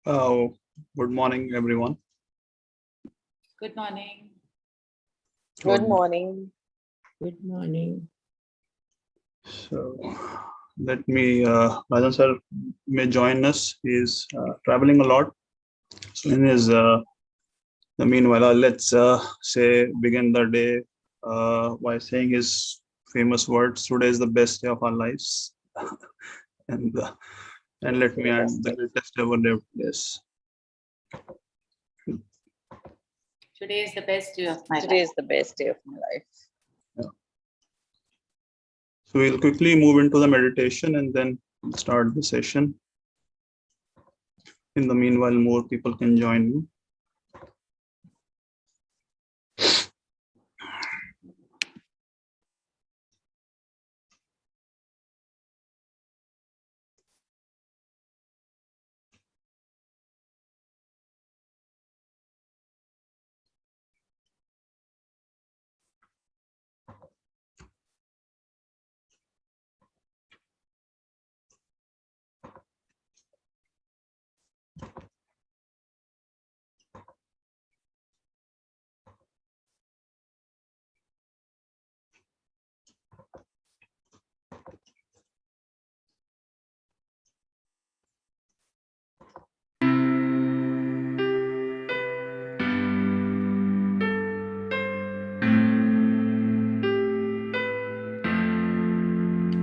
Oh, good morning, everyone. Good morning. Good morning. Good morning. So, let me, Rajan sir may join us. He is traveling a lot. So, in his, meanwhile, let's say begin the day by saying his famous words. Today is the best day of our lives, and let me add the greatest ever lived. Yes. Today is the best day of my Today life. is the best day of my life. So we'll quickly move into the meditation and then start the session. In the meanwhile, more people can join me.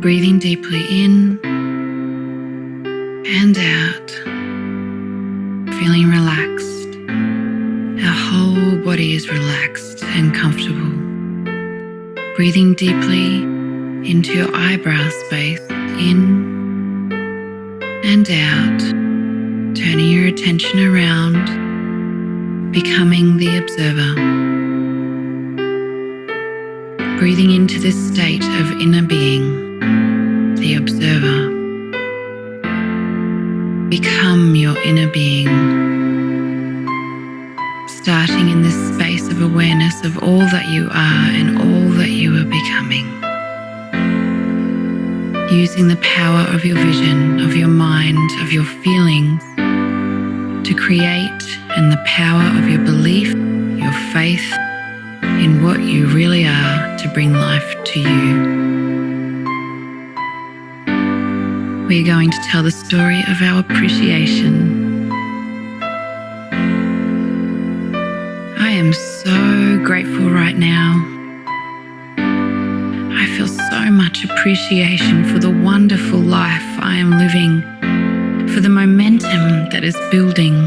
Breathing deeply in and out, feeling relaxed. Our whole body is relaxed and comfortable. Breathing deeply into your eyebrow space, in and out, turning your attention around, becoming the observer. Breathing into this state of inner being, the observer. Become your inner being, starting in this space of awareness of all that you are and all that you are becoming. Using the power of your vision, of your mind, of your feelings to create, and the power of your belief, your faith in what you really are to bring life to you. We're going to tell the story of our appreciation. I am so grateful right now. I feel so much appreciation for the wonderful life I am living, for the momentum that is building,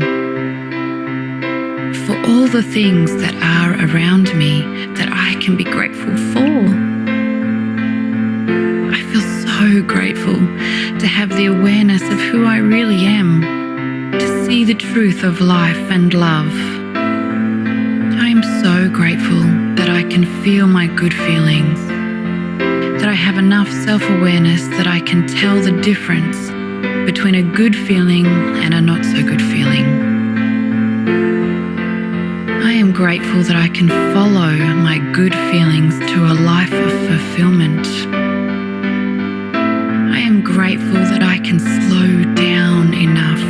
for all the things that are around me that I can be grateful for. I feel so grateful to have the awareness of who I really am, to see the truth of life and love. I am so grateful that I can feel my good feelings, that I have enough self-awareness that I can tell the difference between a good feeling and a not so good feeling. I am grateful that I can follow my good feelings to a life of fulfillment. I am grateful that I can slow down enough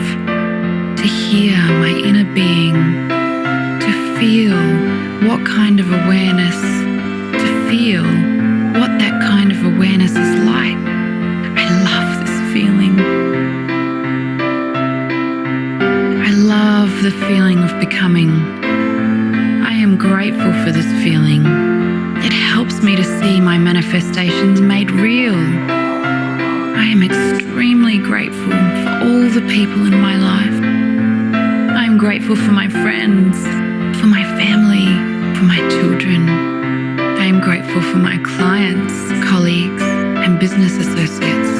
to hear my inner being, to feel what kind of awareness, to feel what that kind of awareness is like. I love this feeling. I love the feeling of becoming. I am grateful for this feeling. It helps me to see my manifestations made real. I am extremely grateful for all the people in my life. I am grateful for my friends, for my family, for my children. I am grateful for my clients, colleagues, and business associates.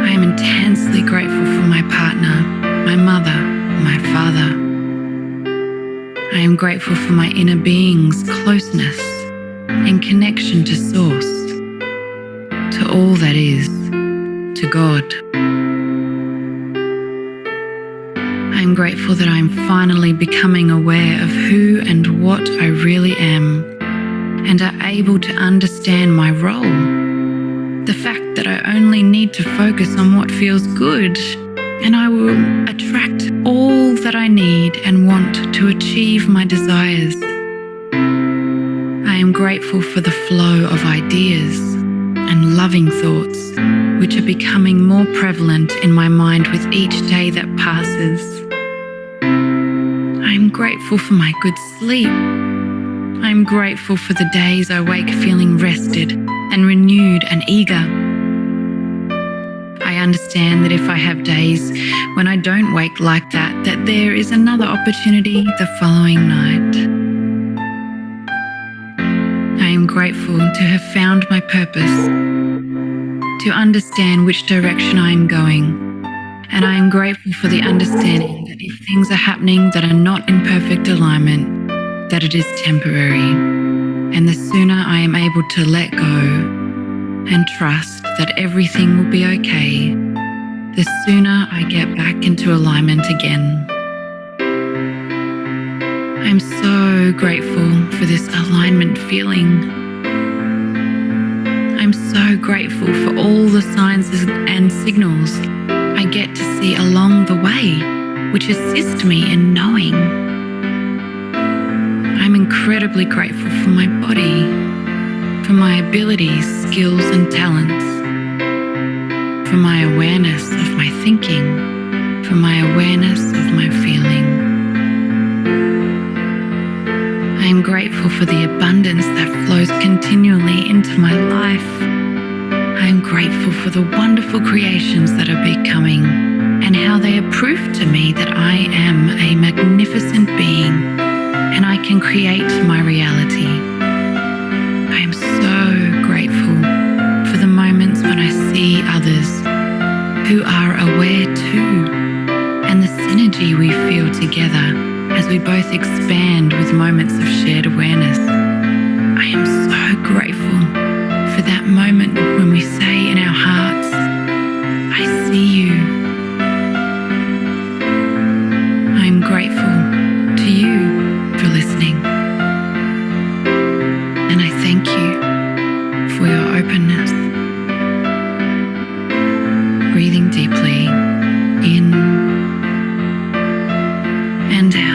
I am intensely grateful for my partner, my mother, my father. I am grateful for my inner being's closeness and connection to Source, to all that is, to God. I am grateful that I am finally becoming aware of who and what I really am, and are able to understand my role. The fact that I only need to focus on what feels good and I will attract all that I need and want to achieve my desires. I am grateful for the flow of ideas and loving thoughts, which are becoming more prevalent in my mind with each day that passes. I am grateful for my good sleep. I am grateful for the days I wake feeling rested and renewed and eager. I understand that if I have days when I don't wake like that there is another opportunity the following night. I am grateful to have found my purpose, to understand which direction I am going, and I am grateful for the understanding that if things are happening that are not in perfect alignment, that it is temporary, and the sooner I am able to let go and trust that everything will be okay, the sooner I get back into alignment again. I'm so grateful for this alignment feeling. I'm so grateful for all the signs and signals I get to see along the way, which assist me in knowing. I'm incredibly grateful for my body, for my abilities, skills, and talents, for my awareness of my thinking, for my awareness of my feeling. I am grateful for the abundance that flows continually into my life. I am grateful for the wonderful creations that are becoming and how they are proof to me that I am a magnificent being and I can create my reality. I am so grateful for the moments when I see others who are aware too, and the synergy we feel together as we both expand with moments of shared awareness. I am so grateful for that moment when we say in our hearts, I see you. I am grateful to you for listening. And I thank you for your openness. Breathing deeply in and out.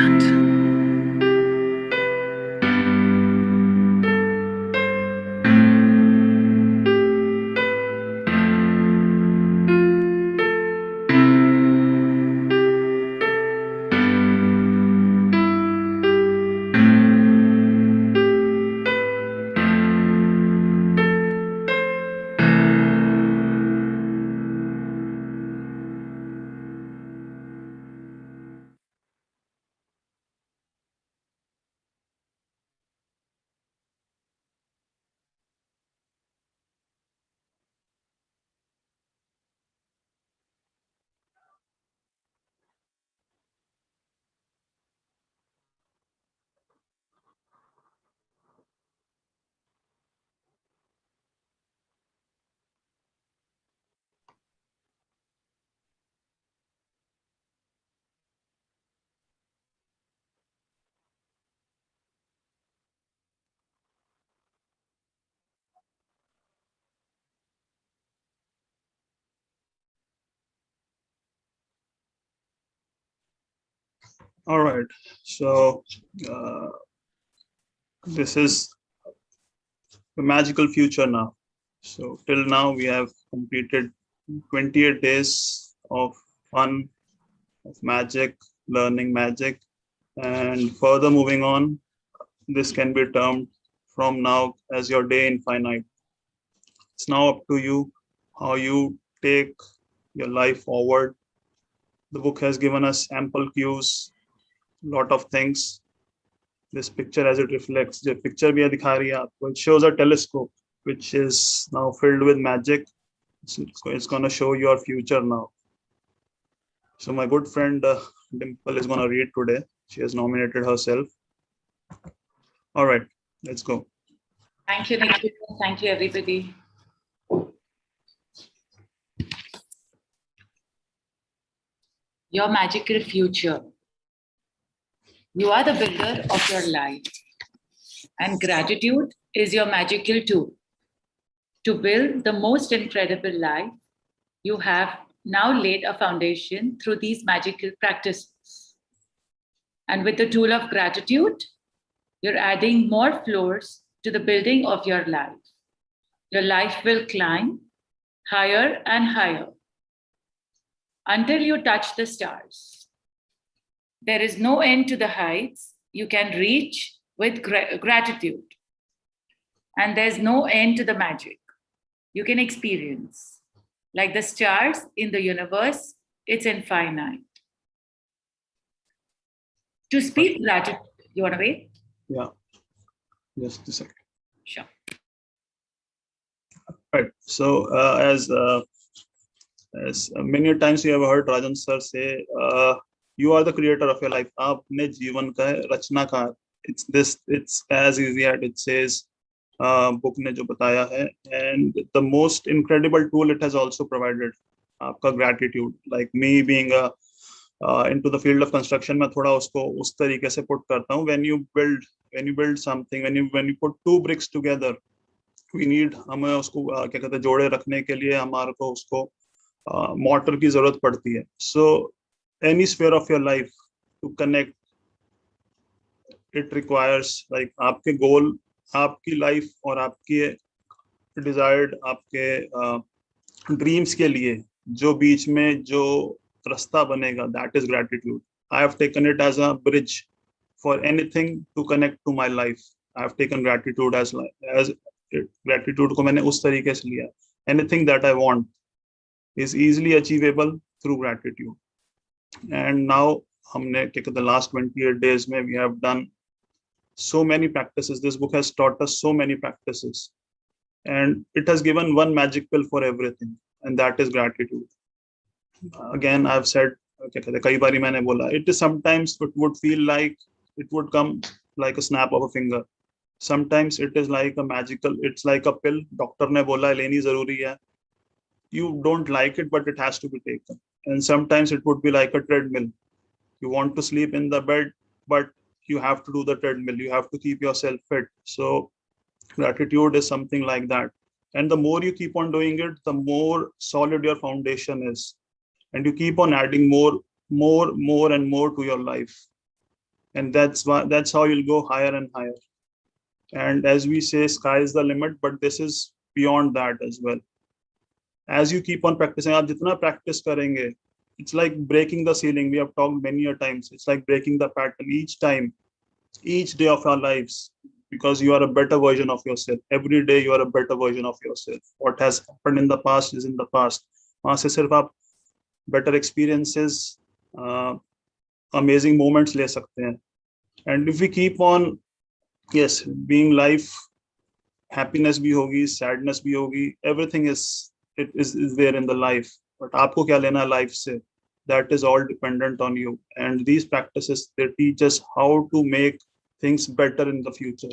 All right. So this is the magical future now. So till now we have completed 28 days of fun, of magic, learning magic, and further moving on. This can be termed from now as your day infinite. It's now up to you how you take your life forward. The book has given us ample cues, lot of things. This picture as it reflects, the picture we are dikha rahi hai aapko, it shows a telescope which is now filled with magic. It's going to show your future now. So my good friend Dimple is going to read today. She has nominated herself. All right, let's go. Thank you, Nikhil. Thank you, everybody. Your magical future. You are the builder of your life, and gratitude is your magical tool to build the most incredible life you have now laid a foundation through these magical practices. And with the tool of gratitude, you're adding more floors to the building of your life. Your life will climb higher and higher until you touch the stars. There is no end to the heights you can reach with gratitude. And there's no end to the magic you can experience. Like the stars in the universe, it's infinite. To speak gratitude, you want to wait? Yeah, just a second. Sure. Right. So as many times you have heard Rajan sir say, you are the creator of your life. आपने जीवन का रचनाकार. It's as easy as it says. Book ने जो बताया है, and the most incredible tool it has also provided, आपका gratitude. Like me being into the field of construction, मैं थोड़ा उसको उस तरीके से put करता हूँ. When you build something, when you put two bricks together, we need, हमें उसको क्या कहते हैं, जोड़े रखने के लिए हमारे को उसको मोटर की जरूरत पड़ती है. So any sphere of your life to connect, it requires like आपके goal, आपकी लाइफ और आपके डिजायर्ड, आपके ड्रीम्स के लिए जो बीच में जो रास्ता बनेगा, that is gratitude. I have taken it as a bridge for anything to connect to my life. I have taken gratitude as gratitude को मैंने उस तरीके से लिया. Anything that I want is easily achievable through gratitude. And now हमने क्या कहते हैं, लास्ट 28 days में we have done so many practices. This book has taught us so many practices, and it has given one magic pill for everything, and that is gratitude. Again, I've said, कई बारी मैंने बोला, it is sometimes it would feel like it would come like a snap of a finger. Sometimes it is like a magical, it's like a pill. Doctor ने बोला लेनी जरूरी है. You don't like it, but it has to be taken. And sometimes it would be like a treadmill. You want to sleep in the bed, but you have to do the treadmill. You have to keep yourself fit. So gratitude is something like that. And the more you keep on doing it, the more solid your foundation is. And you keep on adding more and more to your life. And that's how you'll go higher and higher. And as we say, sky is the limit, but this is beyond that as well. As you keep on practicing, आप जितना practice करेंगे, it's like breaking the ceiling. We have talked many a times. It's like breaking the pattern each time, each day of our lives, because you are a better version of yourself. Every day you are a better version of yourself. What has happened in the past is in the past. वहाँ से सिर्फ आप better experiences, amazing moments ले सकते हैं. And if we keep on, yes, being life, happiness भी होगी, sadness भी होगी, everything is there in the life. But आपको क्या लेना है life से? That is all dependent on you. And these practices, they teach us how to make things better in the future,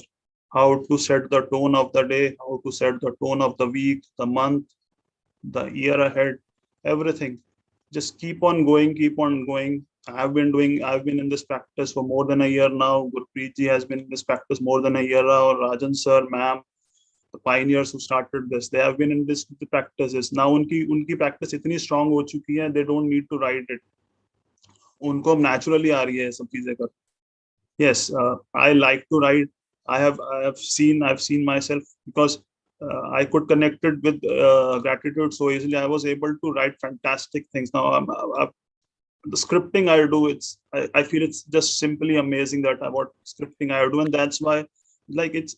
how to set the tone of the day, how to set the tone of the week, the month, the year ahead, everything. Just keep on going, keep on going. I've been in this practice for more than a year now. Gurpreet ji has been in this practice more than a year now. Rajan sir, ma'am, the pioneers who started this, they have been in this practices. Now उनकी practice इतनी strong हो चुकी है, they don't need to write it. उनको naturally आ रही है सब चीजें कर. Yes, I like to write. I've seen myself, because I could connect it with gratitude so easily. I was able to write fantastic things. Now the scripting I do, I feel it's just simply amazing that what scripting I do, and that's why like it's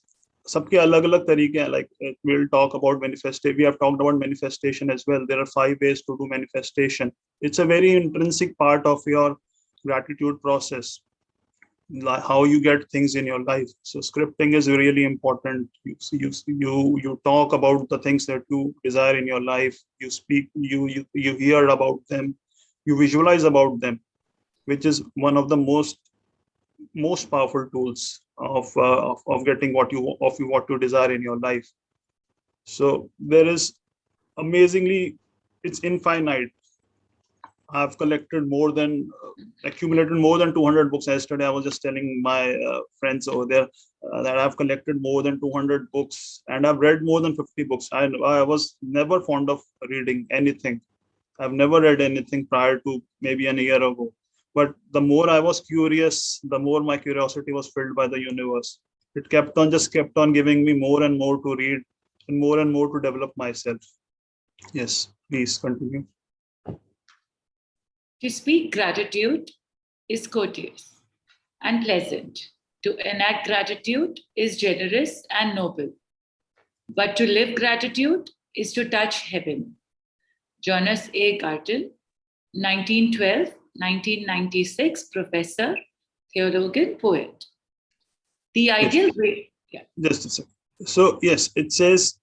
सबके अलग-अलग तरीके हैं. Like we'll talk about manifestation. We have talked about manifestation as well. There are 5 ways to do manifestation. It's a very intrinsic part of your gratitude process, like how you get things in your life. So scripting is really important. You talk about the things that you desire in your life. You speak. You hear about them. You visualize about them, which is one of the most powerful tools of getting what you desire in your life. So there is amazingly, it's infinite. I've accumulated more than 200 books. Yesterday I was just telling my friends over there that I've collected more than 200 books, and I've read more than 50 books. I was never fond of reading anything. I've never read anything prior to maybe a year ago. But the more I was curious, the more my curiosity was filled by the universe. It just kept on giving me more and more to read and more to develop myself. Yes, please continue. To speak gratitude is courteous and pleasant. To enact gratitude is generous and noble. But to live gratitude is to touch heaven. Jonas A. Garton, 1912-1996, professor, theologian, poet. The ideal way. Yeah. Just a second. So yes, it says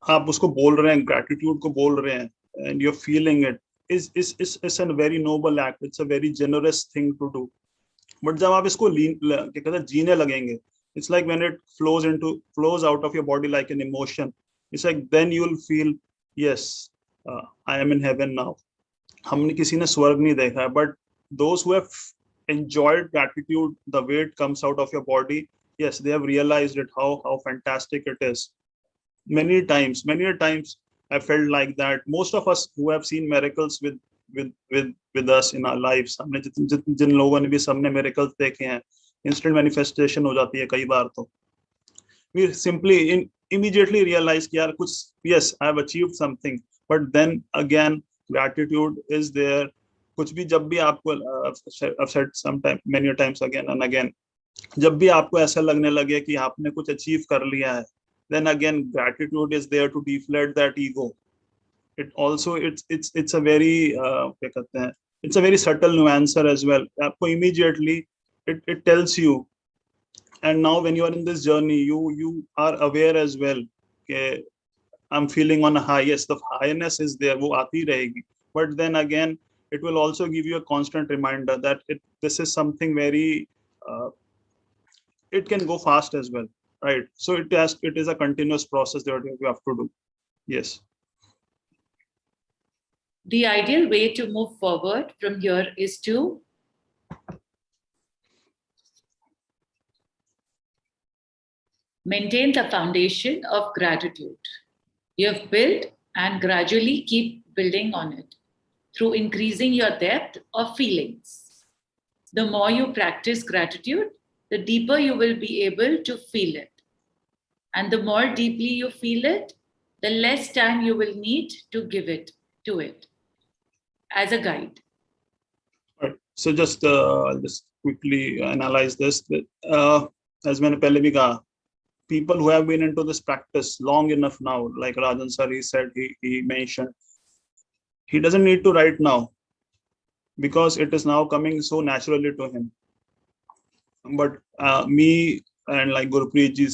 आप उसको बोल रहे हैं, gratitude को बोल रहे हैं, and you're feeling it. Is a very noble act. It's a very generous thing to do. But जब आप इसको क्या कहते हैं जीने लगेंगे, it's like when it flows out of your body like an emotion. It's like then you'll feel, yes, I am in heaven now. हमने किसी ने स्वर्ग नहीं देखा है, but those who have enjoyed gratitude, the way it comes out of your body, yes, they have realized it, how fantastic it is. Many times I felt like that. Most of us who have seen miracles with us in our lives, हमने जिन लोगों ने भी सबने miracles देखे हैं, instant manifestation हो जाती है कई बार तो. We simply immediately realize कि यार कुछ, yes, I have achieved something, but then again gratitude is there. कुछ भी जब भी आपको I've said sometime many times again and again, जब भी आपको ऐसा लगने लगे कि आपने कुछ अचीव कर लिया है, then again gratitude is there to deflate that ego. It also it's a very क्या कहते हैं, it's a very subtle nuancer as well. आपको immediately it tells you. And now when you are in this journey, you are aware as well कि I'm feeling on a high. Yes, the highness is there, वो आती रहेगी. But then again, it will also give you a constant reminder that this is something very, it can go fast as well, right? So it is a continuous process that you have to do. Yes. The ideal way to move forward from here is to maintain the foundation of gratitude you have built and gradually keep building on it through increasing your depth of feelings. The more you practice gratitude, the deeper you will be able to feel it. And the more deeply you feel it, the less time you will need to give it to it as a guide. All right. So just quickly analyze this. As मैंने पहले भी कहा, people who have been into this practice long enough now, like Rajan sir, he said, he mentioned, he doesn't need to write now because it is now coming so naturally to him. But me and like Gurpreet ji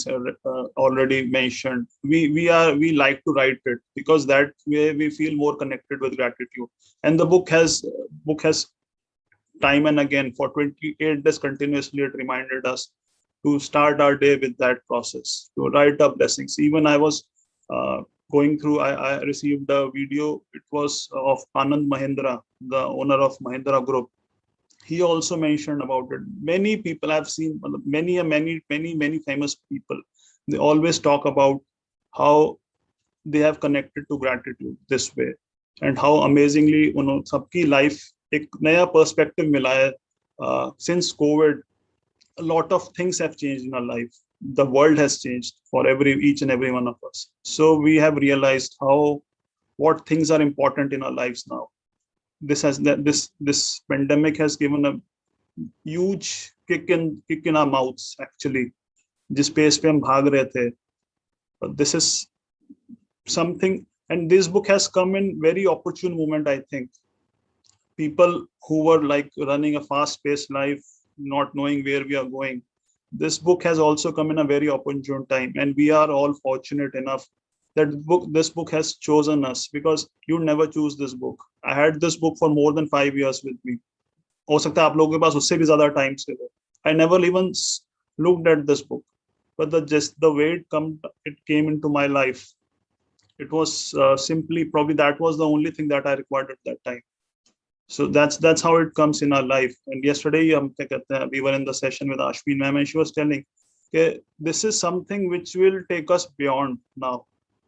already mentioned, we like to write it because that way we feel more connected with gratitude. And the book has time and again for 28 days continuously it reminded us to start our day with that process, to write up blessings. Even I was going through, I received a video, it was of Anand Mahindra, the owner of Mahindra Group. He also mentioned about it. Many people I've seen, many famous people, they always talk about how they have connected to gratitude this way and how amazingly, सबकी life एक नया perspective मिला है. Since COVID, a lot of things have changed in our life. The world has changed for each and every one of us. So we have realized what things are important in our lives now. This pandemic has given a huge kick in our mouths actually. जिस pace पे हम भाग रहे थे. But this is something, and this book has come in very opportune moment, I think. People who were like running a fast-paced life, not knowing where we are going. This book has also come in a very opportune time, and we are all fortunate enough that this book has chosen us, because you never choose this book. I had this book for more than 5 years with me. हो सकता है आप लोगों के पास उससे भी ज़्यादा time से हो. I never even looked at this book, but the way it came into my life, it was simply, probably that was the only thing that I required at that time. So that's how it comes in our life. And yesterday we were in the session with Ashwin ma'am, and she was telling, okay, this is something which will take us beyond now.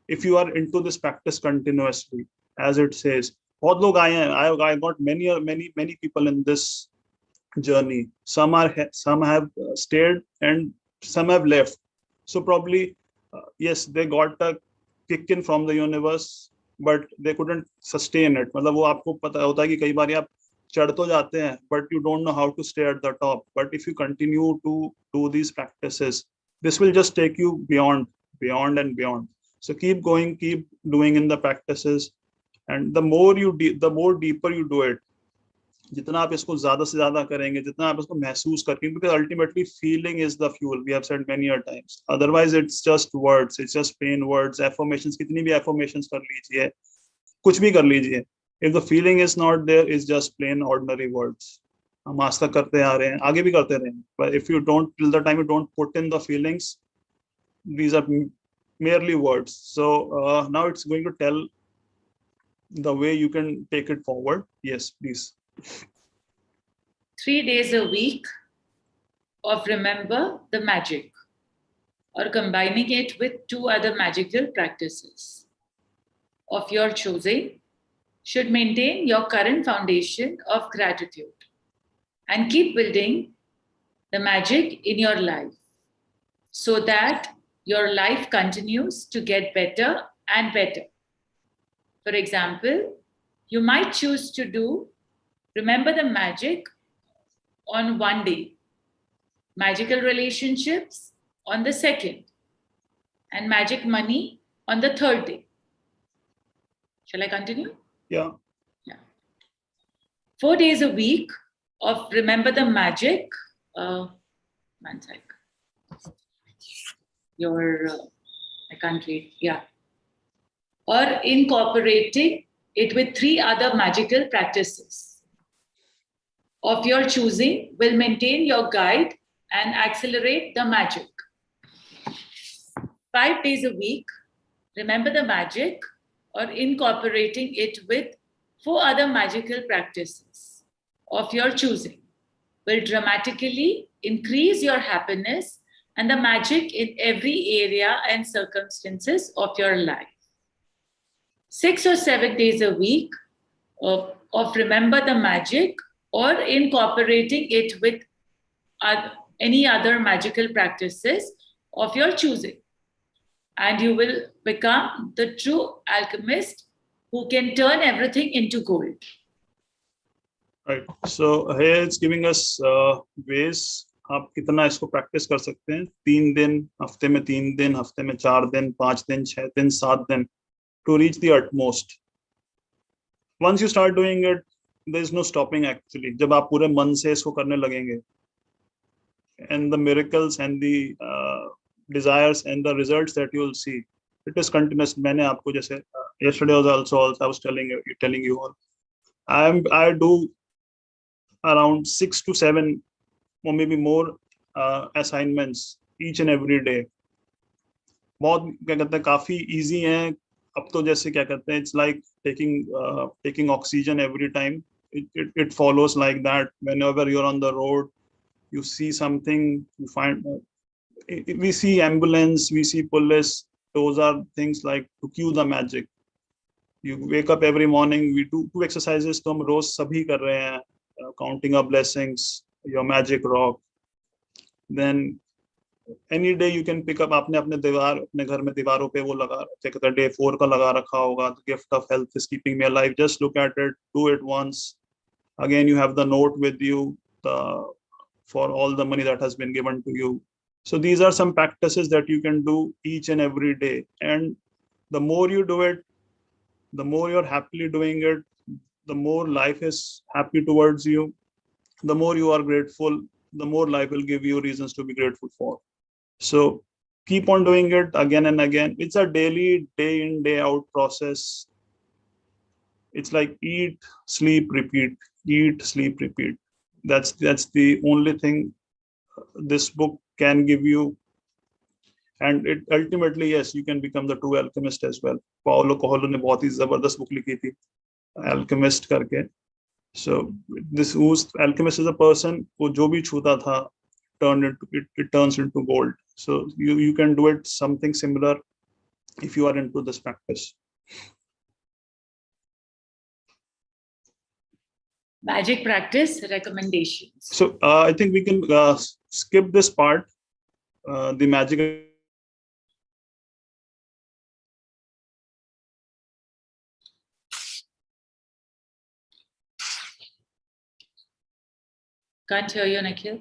If you are into this practice continuously, as it says, बहुत लोग आए हैं. I got many people in this journey. Some have stayed and some have left. So probably yes, they got a kick in from the universe, but they couldn't sustain it. मतलब वो आपको पता होता है कि कई बार आप चढ़ तो जाते हैं, but you don't know how to stay at the top. But if you continue to do these practices, this will just take you beyond and beyond. So keep going, keep doing in the practices, and the more deeper you do it, जितना आप इसको ज्यादा से ज्यादा करेंगे, जितना आप इसको महसूस करेंगे, because ultimately feeling is the fuel. We have said many a times. Otherwise it's just words, it's just plain words, affirmations. कितनी भी affirmations कर लीजिए, कुछ भी कर लीजिए, if the feeling is not there, it's just plain ordinary words. हम आज तक करते आ रहे हैं, आगे भी करते रहेंगे, but if you don't, till the time you don't put in the feelings, these are merely words. So now it's going to tell the way you can take it forward. Yes, please. 3 days a week of remember the magic, or combining it with 2 other magical practices of your choosing, should maintain your current foundation of gratitude and keep building the magic in your life so that your life continues to get better and better. For example, you might choose to do remember the magic on one day, magical relationships on the second, and magic money on the third day. Shall I continue? Yeah. 4 days a week of remember the magic. One sec. I can't read. Yeah. Or incorporating it with 3 other magical practices of your choosing will maintain your guide and accelerate the magic. 5 days a week, remember the magic, or incorporating it with 4 other magical practices of your choosing will dramatically increase your happiness and the magic in every area and circumstances of your life. 6 or 7 days a week of remember the magic, or incorporating it with any other magical practices of your choosing. And you will become the true alchemist who can turn everything into gold. Right. So here it's giving us ways आप कितना इसको practice कर सकते हैं. 3 दिन, हफ्ते में 3 दिन, हफ्ते में 4 दिन, 5 दिन, 6 दिन, 7 दिन, to reach the utmost. Once you start doing it, there is no stopping actually. जब आप पूरे मन से इसको करने लगेंगे, and the miracles and the desires and the results that you will see, it is continuous. मैंने आपको जैसे yesterday also I was telling you all, I do around 6 to 7 or maybe more assignments each and every day. बहुत क्या कहते हैं, काफी easy हैं. अब तो जैसे क्या कहते हैं, it's like taking oxygen every time. It follows like that. Whenever you're on the road, you see something, you find, we see ambulance, we see police. Those are things like to cue the magic. You wake up every morning, we do 2 exercises तो हम रोज सभी कर रहे हैं. Counting our blessings, your magic rock. Then any day you can pick up, आपने अपने दीवार, अपने घर में दीवारों पे वो लगा, कहते हैं day 4 का लगा रखा होगा, the gift of health is keeping me alive. Just look at it, do it once. Again, you have the note with you for all the money that has been given to you. So these are some practices that you can do each and every day. And the more you do it, the more you're happily doing it, the more life is happy towards you, the more you are grateful, the more life will give you reasons to be grateful for. So keep on doing it again and again. It's a daily, day in, day out process. It's like eat, sleep, repeat, eat, sleep, repeat. That's the only thing this book can give you. And it ultimately, yes, you can become the true alchemist as well. Paulo Coelho ने बहुत ही जबरदस्त book लिखी थी, Alchemist करके. So this whose alchemist is a person who जो भी छूता था, it turns into gold. So you can do it something similar if you are into this practice. Magic practice recommendations. So I think we can skip this part, the magic. Can't hear you, Nikhil.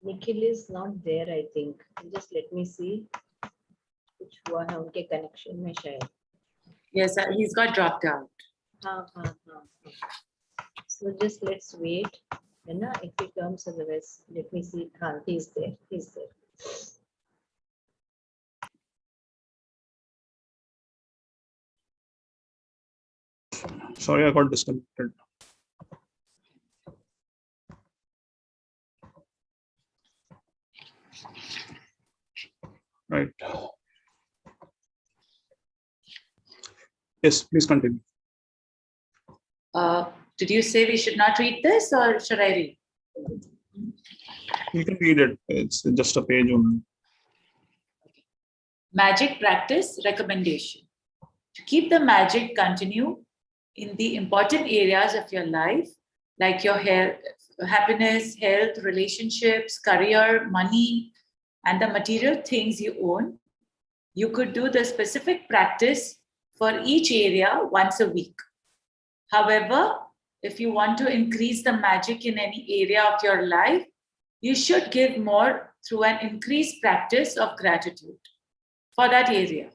Nikhil is not there, I think. Just let me see. कुछ हुआ है उनके connection में शायद. Yes, he's got dropped out. हाँ. So just let's wait. है ना? If he comes, otherwise let me see. हाँ, he's there. Sorry, I got disconnected. Right. Yes, please continue. Did you say we should not read this, or should I read? You can read it. It's just a page only. Magic practice recommendation. To keep the magic continue in the important areas of your life, like your happiness, health, relationships, career, money, and the material things you own, you could do the specific practice for each area once a week. However, if you want to increase the magic in any area of your life, you should give more through an increased practice of gratitude for that area.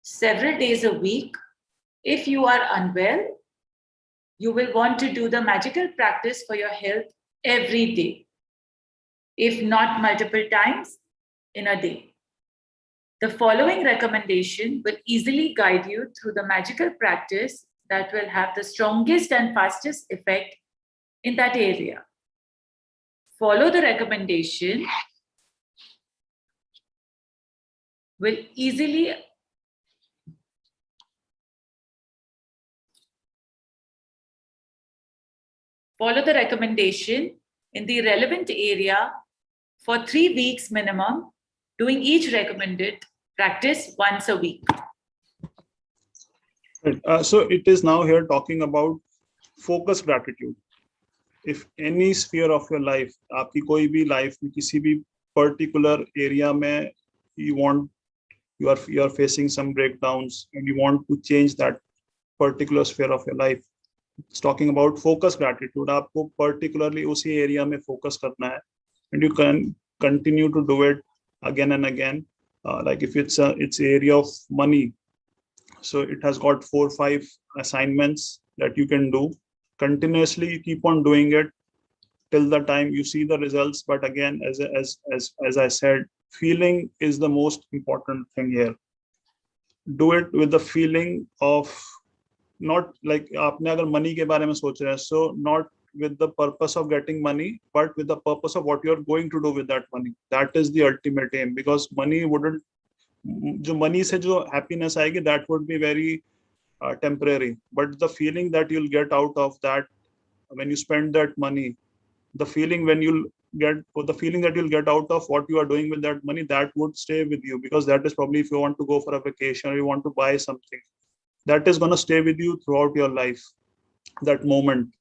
Several days a week, if you are unwell, you will want to do the magical practice for your health every day, if not multiple times in a day. The following recommendation will easily guide you through the magical practice that will have the strongest and fastest effect in that area. Follow the recommendation will easily follow the recommendation in the relevant area for 3 weeks minimum, doing each recommended practice once a week. Right. So it is now here talking about focused gratitude. If any sphere of your life, आपकी कोई भी life में किसी भी particular area में you are facing some breakdowns and you want to change that particular sphere of your life. It's talking about focused gratitude. आपको particularly उसी area में focus करना है, and you can continue to do it again and again. Like if it's area of money, so it has got 4 or 5 assignments that you can do continuously. You keep on doing it till the time you see the results. But again, as I said, feeling is the most important thing here. Do it with the feeling of, not like आपने अगर money के बारे में सोच रहे हैं, so not with the purpose of getting money, but with the purpose of what you're going to do with that money. That is the ultimate aim, because money wouldn't, जो money से जो happiness आएगी, that would be very temporary. But the feeling that you'll get out of that when you spend that money, the feeling that you'll get out of what you are doing with that money, that would stay with you, because that is probably, if you want to go for a vacation or you want to buy something, that is going to stay with you throughout your life, that moment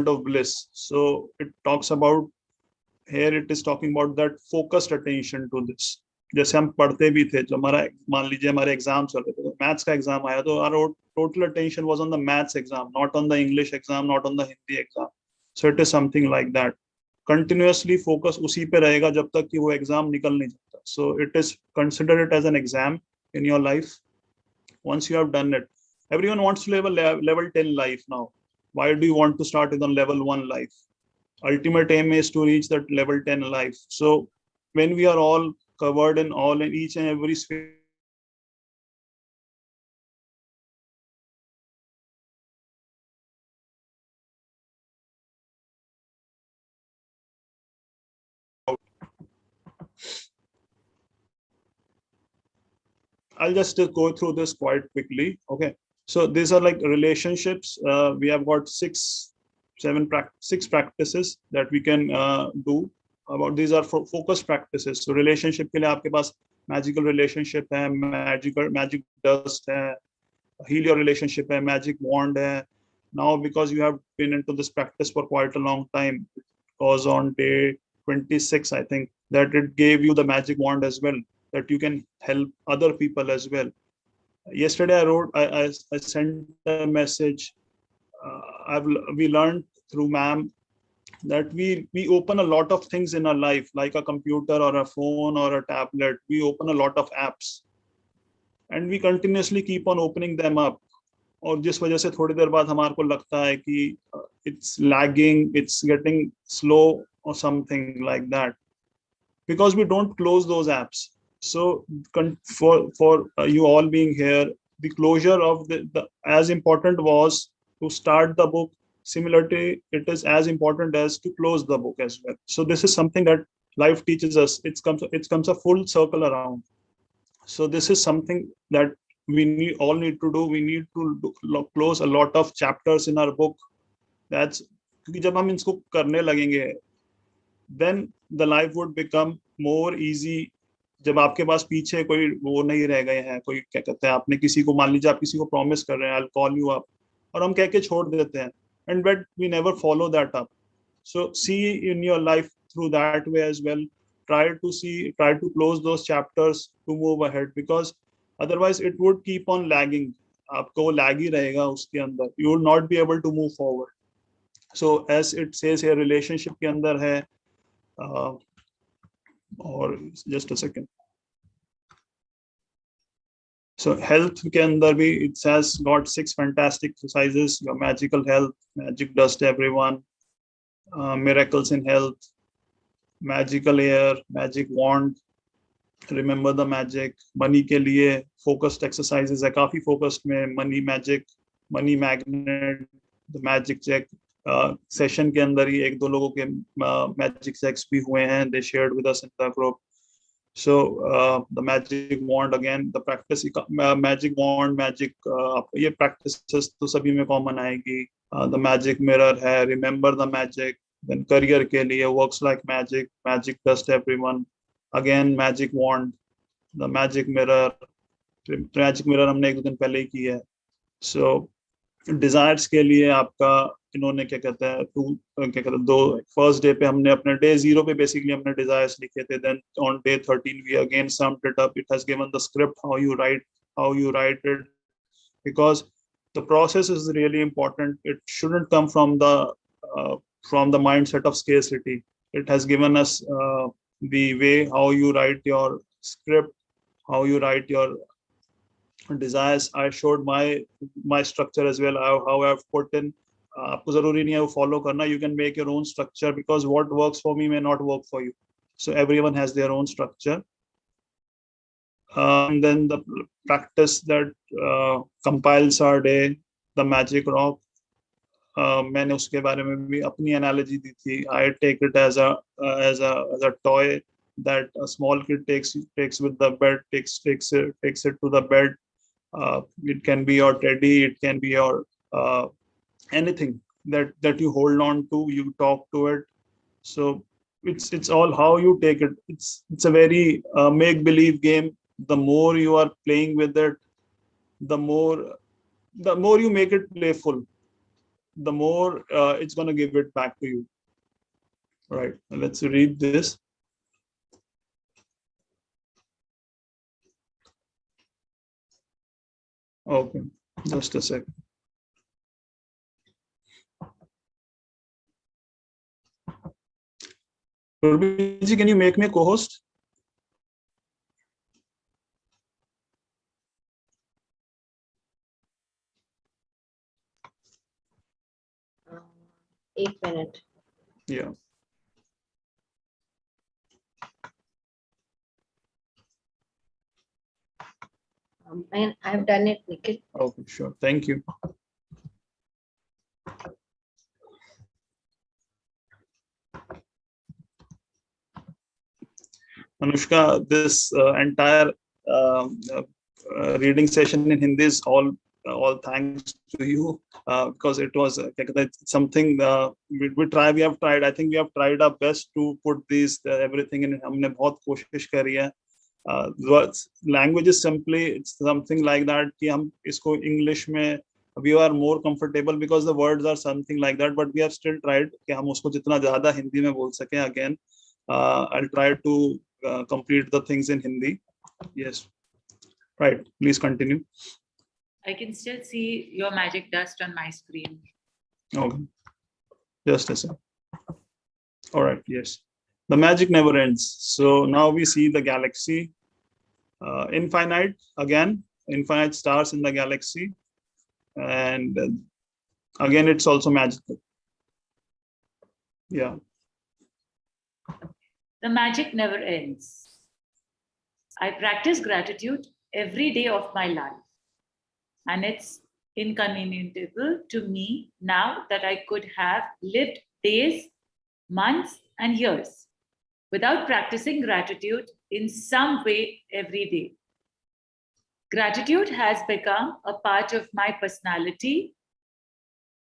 of bliss. So it talks about here, it is talking about that focused attention to this. जैसे हम पढ़ते भी थे, जो हमारा मान लीजिए हमारे एग्जाम चल रहे थे, मैथ्स का एग्जाम आया तो our total attention was on the maths exam, not on the English exam, not on the Hindi exam. So it is something like that. Continuously focus उसी पे रहेगा जब तक कि वो एग्जाम निकल नहीं जाता. So it is, consider it as an exam in your life. Once you have done it, everyone wants to live a level 10 life now. Why do you want to start with a level 1 life? Ultimate aim is to reach that level 10 life. So when we are all covered in all and each and every sphere. I'll just go through this quite quickly. Okay. So these are like relationships. We have got six practices that we can do. About these are focus practices. So relationship के लिए आपके पास magical relationship है, magic dust है, heal your relationship है, magic wand है. Now because you have been into this practice for quite a long time, because on day 26, I think, that it gave you the magic wand as well, that you can help other people as well. Yesterday I sent a message. We learned through ma'am that we open a lot of things in our life, like a computer or a phone or a tablet. We open a lot of apps and we continuously keep on opening them up. और जिस वजह से थोड़ी देर बाद हमारे को लगता है कि it's lagging, it's getting slow or something like that, because we don't close those apps. So for you all being here, the closure of the as important was to start the book. Similarly, it is as important as to close the book as well. So this is something that life teaches us. It comes a full circle around. So this is something that we all need to do. We need to close a lot of chapters in our book. That's क्योंकि जब हम इसको करने लगेंगे, then the life would become more easy. जब आपके पास पीछे कोई वो नहीं रह गए हैं, कोई क्या कहते हैं, आपने किसी को, मान लीजिए आप किसी को प्रॉमिस कर रहे हैं, I'll call you up, और हम कह के छोड़ देते हैं, and but we never follow that up. So see in your life through that way as well. Try to close those chapters to move ahead, because otherwise it would keep on lagging. आपको lag ही रहेगा उसके अंदर. You will not be able to move forward. So as it says here, relationship के अंदर है, or just a second. So health के अंदर भी it has got 6 fantastic exercises. Your magical health, magic dust everyone, miracles in health, magical air, magic wand, remember the magic. Money के लिए focused exercises है, काफी focused में, money magic, money magnet, the magic check. Session के अंदर ही एक दो लोगों के magic checks भी हुए हैं, they shared with us in the group. So the magic wand, again, the practice, magic wand, magic, ये practices तो सभी में common आएगी. The magic mirror है, remember the magic. Then career के लिए works like magic, magic dust everyone. Again magic wand, the magic mirror. Magic mirror हमने एक दो दिन पहले ही की है. So desires के लिए आपका इन्होंने क्या कहते हैं, दो फर्स्ट डे पे हमने अपने डे 0 पे बेसिकली हमने डिजायर्स लिखे थे. Then on day 13 we again summed it up. It has given the script, how you write it, because the process is really important. It shouldn't come from the mindset of scarcity. It has given us the way how you write your script, how you write your desires. I showed my structure as well, how I've put in. आपको जरूरी नहीं है वो follow करना. You can make your own structure, because what works for me may not work for you. So everyone has their own structure. And then the practice that compiles our day, the magic rock. मैंने उसके बारे में भी अपनी analogy दी थी. I take it as a toy that a small kid takes with the bed, takes it to the bed. It can be your teddy, it can be your anything that you hold on to, you talk to it. So it's all how you take it. It's a very make believe game. The more you are playing with it, the more you make it playful, the more it's going to give it back to you. Right, let's read this. Okay, just a sec. Ruby, can you make me a co-host? Um, 8 minutes. Yeah. And I've done it, Nikhil. Okay, sure. Thank you. Anushka, this entire reading session in Hindi is all thanks to you, because it was something we have tried. I think we have tried our best to put these everything in. हमने बहुत कोशिश करी है. Language is simply, it's something like that कि हम इसको English में we are more comfortable because the words are something like that, but we have still tried कि हम उसको जितना ज़्यादा हिंदी में बोल सकें. Again, I'll try to complete the things in Hindi. Yes. Right. Please continue. I can still see your magic dust on my screen. Okay. Just a second. All right. Yes. The magic never ends. So now we see the galaxy. Infinite again. Infinite stars in the galaxy. And again, it's also magical. Yeah. The magic never ends. I practice gratitude every day of my life. And it's inconceivable to me now that I could have lived days, months, and years without practicing gratitude in some way every day. Gratitude has become a part of my personality.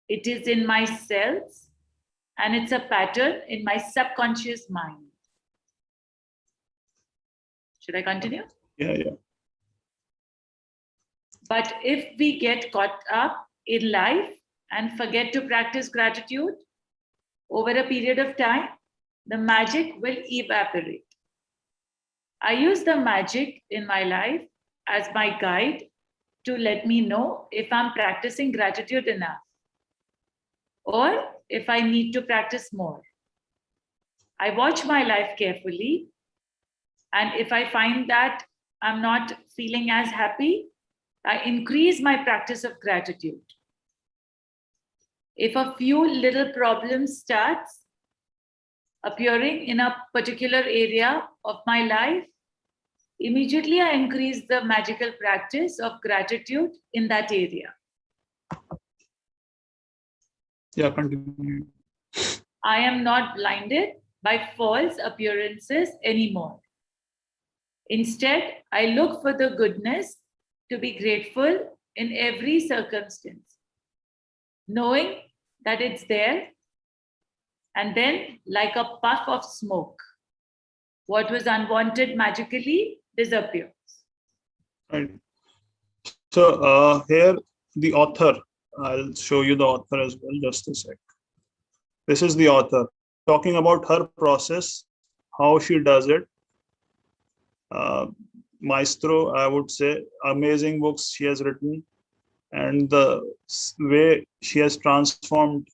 It is in my cells, and it's a pattern in my subconscious mind. Should I continue? Yeah. But if we get caught up in life and forget to practice gratitude over a period of time, the magic will evaporate. I use the magic in my life as my guide to let me know if I'm practicing gratitude enough or if I need to practice more. I watch my life carefully, and if I find that I'm not feeling as happy, I increase my practice of gratitude. If a few little problems starts appearing in a particular area of my life, immediately I increase the magical practice of gratitude in that area. Yeah, continue. I am not blinded by false appearances anymore. Instead, I look for the goodness to be grateful in every circumstance, knowing that it's there, and then, like a puff of smoke, what was unwanted magically disappears. Right. So here the author, I'll show you the author as well, just a sec. This is the author talking about her process, how she does it. Maestro, I would say, amazing books she has written, and the way she has transformed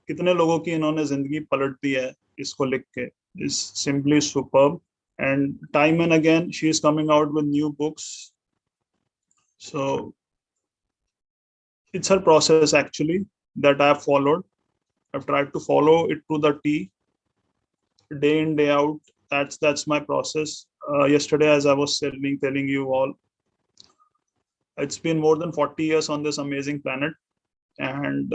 कितने लोगों की इन्होंने जिंदगी पलट दी है इसको लिख के is simply superb. And time and again she is coming out with new books. So it's her process actually that I have followed. I've tried to follow it to the T, day in day out. That's my process. Yesterday, as I was telling you all, it's been more than 40 years on this amazing planet, and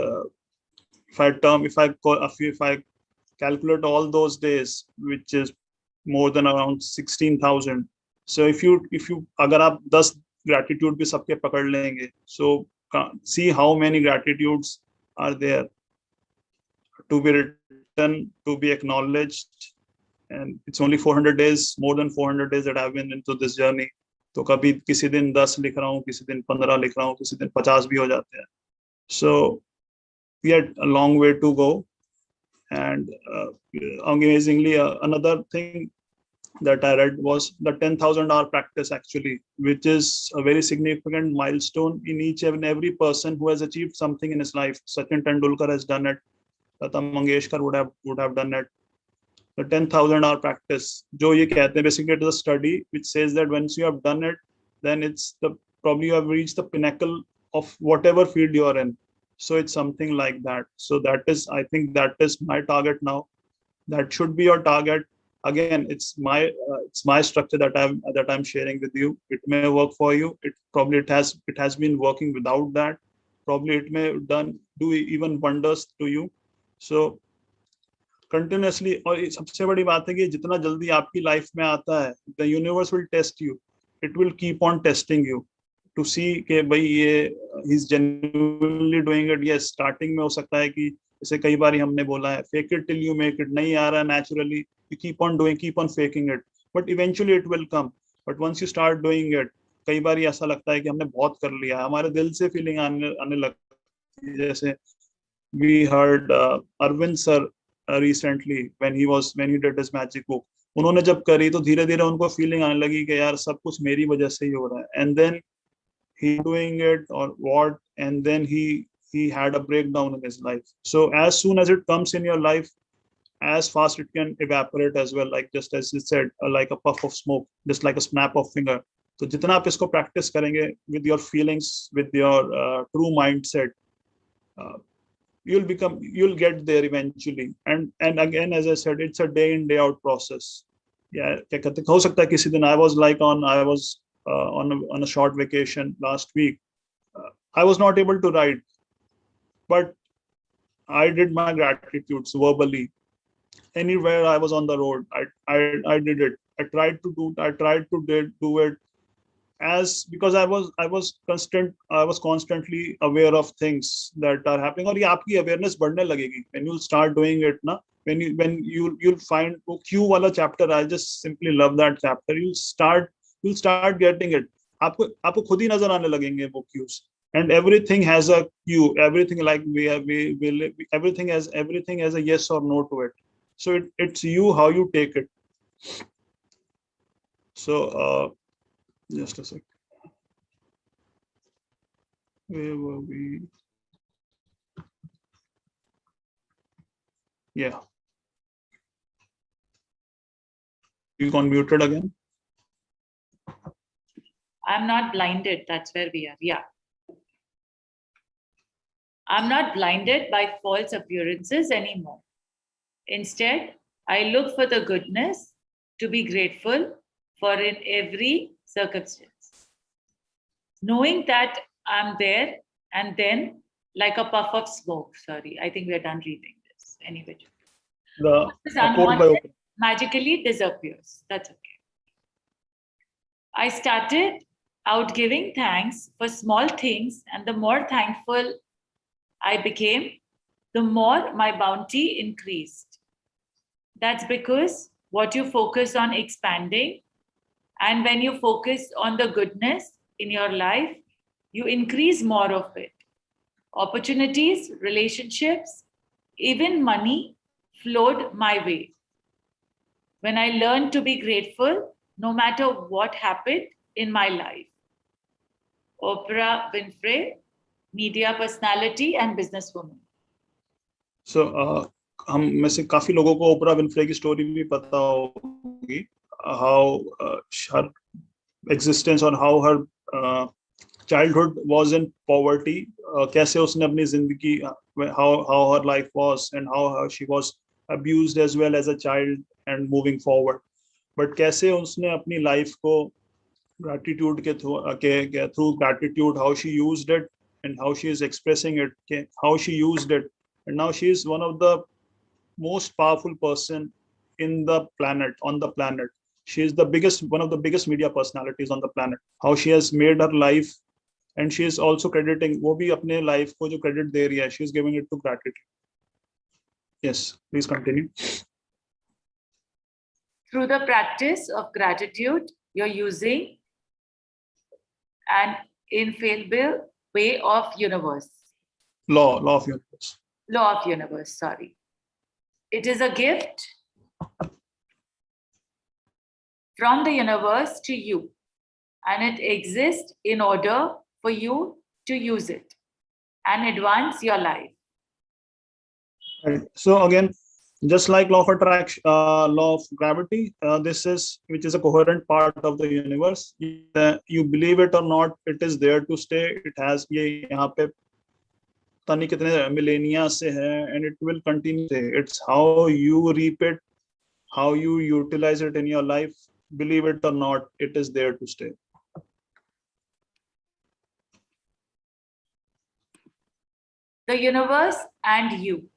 if I calculate all those days, which is more than around 16,000. So if you अगर आप 10 gratitude भी सबके पकड़ लेंगे, so see how many gratitudes are there to be written, to be acknowledged. And it's only 400 days, more than 400 days that I've been into this journey. तो कभी किसी दिन 10 लिख रहा हूँ, किसी दिन 15 लिख रहा हूँ, किसी दिन 50 भी हो जाते हैं. So we had a long way to go. And amazingly, another thing that I read was the 10,000 hour practice actually, which is a very significant milestone in each and every person who has achieved something in his life. Sachin Tendulkar has done it. Lata Mangeshkar would have done it. The 10,000 hour practice, जो ये कहते हैं, basically it is a study which says that once you have done it, then it's probably you have reached the pinnacle of whatever field you are in. So it's something like that. So that is, I think that is my target now. That should be your target. again, it's my structure that I'm sharing with you. It may work for you. It has been working without that. Probably it may do even wonders to you. So continuously, और सबसे बड़ी बात है कि जितना जल्दी आपकी life में आता है, the universe will test you. It will keep on testing you to see कि भाई ये he's genuinely doing it. Yes, starting में हो सकता है कि जैसे कई बार हमने बोला है, fake it till you make it. नहीं आ रहा naturally, you keep on doing, keep on faking it, but eventually it will come. But once you start doing it, कई बार ऐसा लगता है कि हमने बहुत कर लिया, हमारे दिल से फीलिंग आने लगती है. जैसे we heard Arvind sir recently when he did his magic book. उन्होंने जब करी तो धीरे धीरे उनको फीलिंग आने लगी कि यार सब कुछ मेरी वजह से ही हो रहा है. And then he doing it or what, and then he had a breakdown in his life. So as soon as it comes in your life, as fast it can evaporate as well, like just as you said, like a puff of smoke, just like a snap of finger. तो जितना आप इसको practice करेंगे with your feelings, with your true mindset, you'll get there eventually. And again, as I said, it's a day in day out process. Yeah, क्या कहते हो सकता है किसी दिन I was on a short vacation last week. I was not able to write, but I did my gratitudes verbally. Anywhere I was on the road, I did it. I tried to do it as because I was constantly aware of things that are happening. और ये आपकी awareness बढ़ने लगेगी when you start doing it ना. When you'll find वो Q वाला chapter, I just simply love that chapter. You'll start getting it. आपको खुद ही नजर आने लगेंगे वो Qs. And everything has a Q. Everything like everything has a yes or no to it. So it's you how you take it. So just a sec. Where were we? Yeah. You got muted again? I'm not blinded. That's where we are. Yeah. I'm not blinded by false appearances anymore. Instead, I look for the goodness to be grateful for in every circumstance. Knowing that I'm there and then like a puff of smoke. Sorry, I think we're done reading this. Anyway. The This unwanted magically disappears. That's okay. I started out giving thanks for small things, and the more thankful I became, the more my bounty increased. That's because what you focus on expanding, and when you focus on the goodness in your life, you increase more of it. Opportunities, relationships, even money flowed my way. When I learned to be grateful, no matter what happened in my life. Oprah Winfrey, media personality and businesswoman. So हम में से काफी लोगों को Oprah Winfrey की story भी पता होगी, how her existence or how her childhood was in poverty, कैसे उसने अपनी जिंदगी, how her life was and how she was abused as well as a child and moving forward, but कैसे उसने अपनी life को gratitude के through gratitude, how she used it and how she is expressing it, how she used it, and now she is one of the most powerful person on the planet. She is one of the biggest media personalities on the planet. How she has made her life, and she is also crediting, वो भी अपने life को जो credit दे रही है, she is giving it to gratitude. Yes, please continue. Through the practice of gratitude, you're using an infallible way of universe. Law of universe. Law of universe, sorry. It is a gift from the universe to you, and it exists in order for you to use it and advance your life. Right. So again, just like law of attraction, law of gravity, this is which is a coherent part of the universe. You believe it or not, it is there to stay. It has ये यहाँ पे पता नहीं कितने millennia से है, and it will continue. It's how you reap it, how you utilize it in your life, believe it or not, it is there to stay. The universe and you.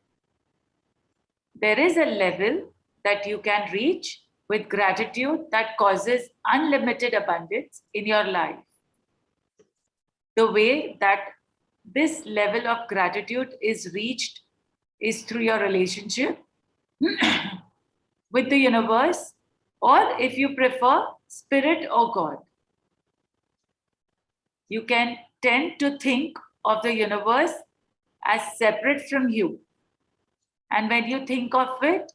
There is a level that you can reach with gratitude that causes unlimited abundance in your life. The way that this level of gratitude is reached is through your relationship with the universe, or if you prefer, spirit or God. You can tend to think of the universe as separate from you. And when you think of it,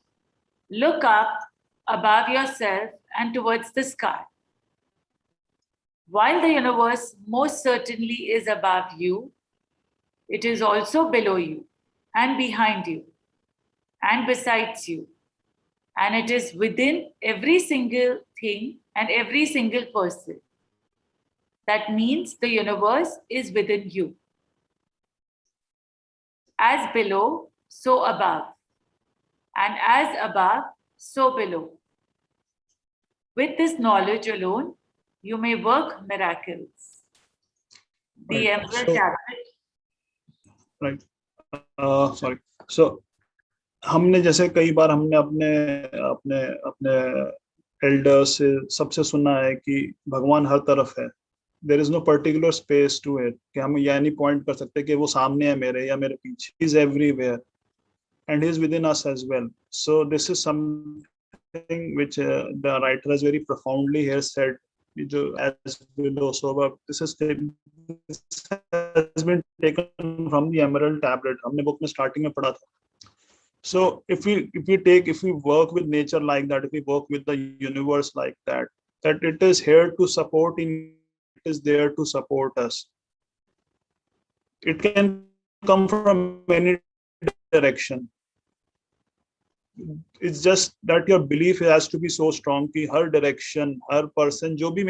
look up above yourself and towards the sky. While the universe most certainly is above you, it is also below you and behind you and besides you. And it is within every single thing and every single person. That means the universe is within you. As below, so above. And as above, so below. With this knowledge alone, you may work miracles. The Right. Emperor So, Tablet. right. Sorry. So, हमने जैसे कई बार हमने अपने अपने अपने Elder से सबसे सुना है कि भगवान हर तरफ है. There is no particular space to it कि हम ये नहीं पॉइंट कर सकते कि वो सामने है मेरे या मेरे पीछे. He is everywhere and he is within us as well. So this is something which the writer has very profoundly here said, as below so above. This has been taken from the Emerald Tablet. हमने book में starting में पढ़ा था. So if we work with nature like that, if we work with the universe like that, that it is here to support it is there to support us. It can come from any direction. It's just that your belief has to be so strong कि हर direction, हर person, जो भी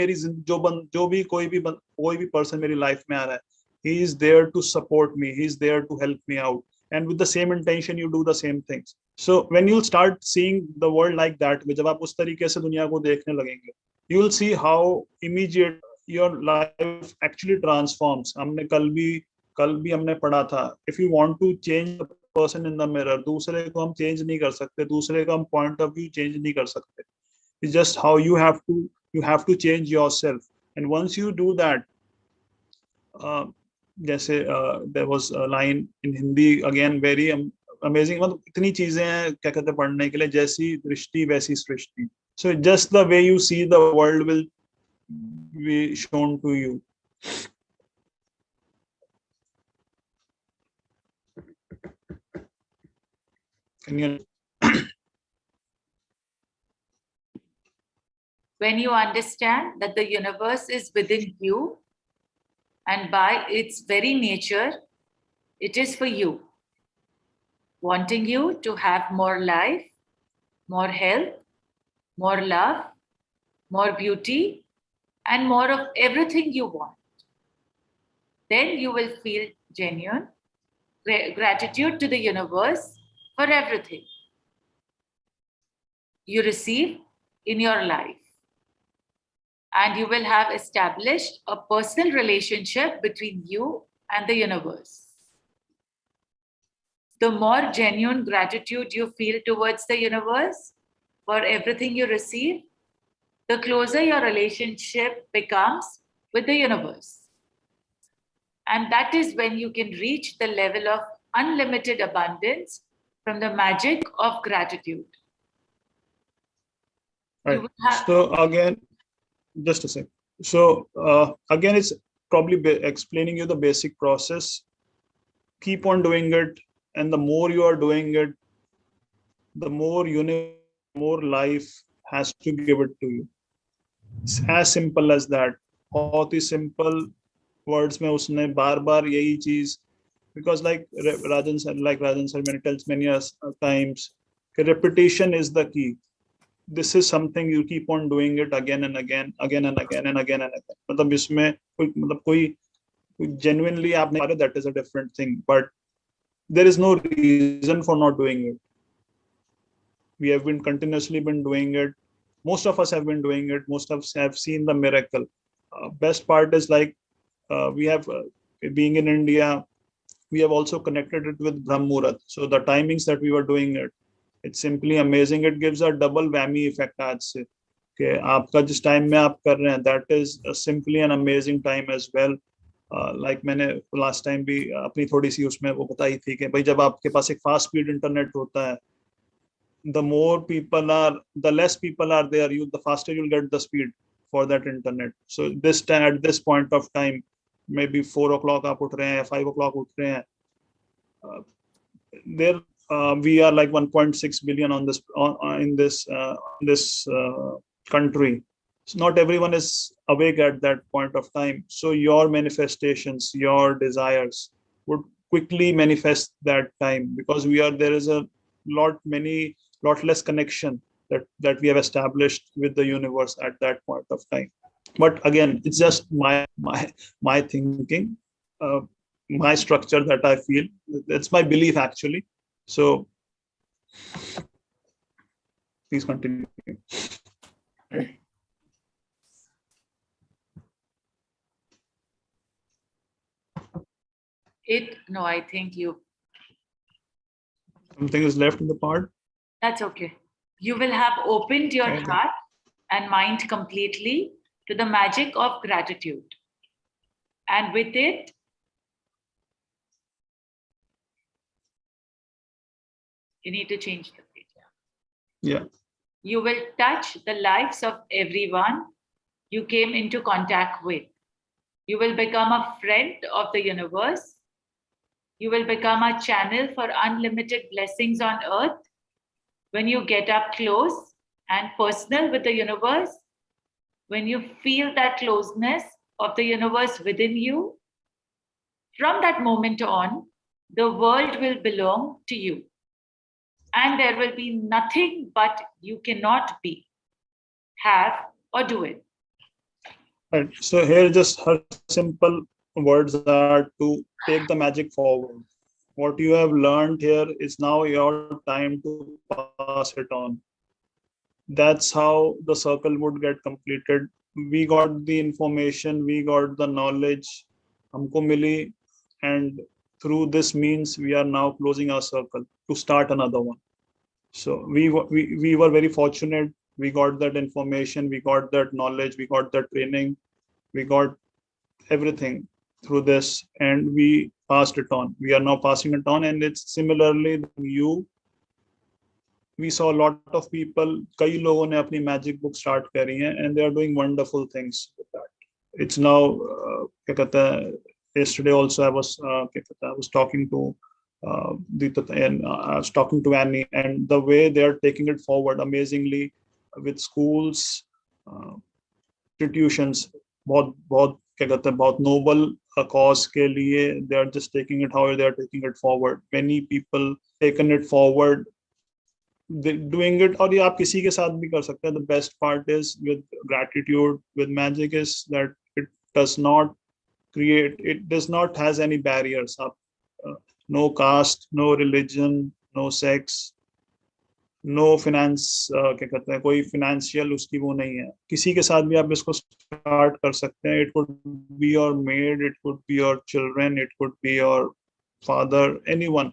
कोई भी person मेरी life में आ रहा है, he is there to support me, he is there to help me out, and with the same intention you do the same things. So when you'll start seeing the world like that, जब आप उस तरीके से दुनिया को देखने लगेंगे, you will see how immediate your life actually transforms. हमने कल भी हमने पढ़ा था, if you want to change the person in the mirror, दूसरे को हम change नहीं कर सकते, दूसरे का हम point of view change नहीं कर सकते. It's just how you have to change yourself, and once you do that, जैसे there was a line in Hindi again very amazing. मतलब इतनी चीजें हैं क्या कहते हैं पढ़ने के लिए, जैसी दृष्टि वैसी सृष्टि. So just the way you see the world will be shown to you. Can you? When you understand that the universe is within you, and by its very nature, it is for you, wanting you to have more life, more health, more love, more beauty, and more of everything you want. Then you will feel genuine gratitude to the universe for everything you receive in your life. And you will have established a personal relationship between you and the universe. The more genuine gratitude you feel towards the universe for everything you receive, the closer your relationship becomes with the universe. And that is when you can reach the level of unlimited abundance from the magic of gratitude. Right. So again, just a sec. So again, it's probably explaining you the basic process. Keep on doing it, and the more you are doing it, the more life has to give it to you. It's as simple as that. बहुत ही simple words में उसने बार यही चीज, because like Rajan said many times, repetition is the key. This is something you keep on doing it again and again. मतलब इसमें कोई genuinely आप नहीं, that is a different thing, but there is no reason for not doing it. We have been continuously been doing it. Most of us have been doing it. Most of us have seen the miracle. Best part is like we have, being in India, we have also connected it with Brahm Muhurat. So the timings that we were doing it, it's simply amazing. It gives a double whammy effect आज से. Okay, आपका जिस time में आप कर रहे हैं, that is simply an amazing time as well. Like मैंने last time भी अपनी थोड़ी सी उसमें वो बताई थी कि भाई जब आपके पास एक fast speed internet होता है, the more people are, the less people are there, the faster you'll get the speed for that internet. So this time, at this point of time, maybe 4 o'clock आप उठ रहे हैं, 5 o'clock उठ रहे हैं, there we are like 1.6 billion on this in this country. So not everyone is awake at that point of time. So your manifestations, your desires would quickly manifest that time, because there is a lot less connection that we have established with the universe at that point of time. But again, it's just my thinking, my structure that I feel. That's my belief actually. So please continue. No, I think Something is left in the part. that's okay. You will have opened your Okay. heart and mind completely to the magic of gratitude. And with it, you need to change the page. Yeah. You will touch the lives of everyone you came into contact with. You will become a friend of the universe. You will become a channel for unlimited blessings on earth. When you get up close and personal with the universe, when you feel that closeness of the universe within you, from that moment on, the world will belong to you. And there will be nothing but you cannot be, have, or do it. Right. So here just her simple words are to take the magic forward. What you have learned here is now your time to pass it on. That's how the circle would get completed. We got the information, we got the knowledge, humko mili, and through this means we are now closing our circle to start another one. So we were very fortunate. We got that information, we got that knowledge, we got that training, we got everything through this, and we passed it on. We are now passing it on, and it's similarly we saw a lot of people, कई लोगों ने अपनी magic book start करी हैं, and they are doing wonderful things with that. It's now क्या कहते हैं, yesterday also I was talking to I was talking to Annie, and the way they are taking it forward amazingly with schools, institutions, बहुत क्या कहते हैं, बहुत noble cause के लिए they are just taking it, how they are taking it forward. Many people taken it forward, doing it, और ये आप किसी के साथ भी कर सकते हैं. The best part is with gratitude, with magic, is that it does not has any barriers. No caste, no religion, no sex, no finance, क्या कहते हैं, कोई financial उसकी वो नहीं है. किसी के साथ भी आप इसको start कर सकते हैं. It could be your maid, it could be your children, it could be your father, anyone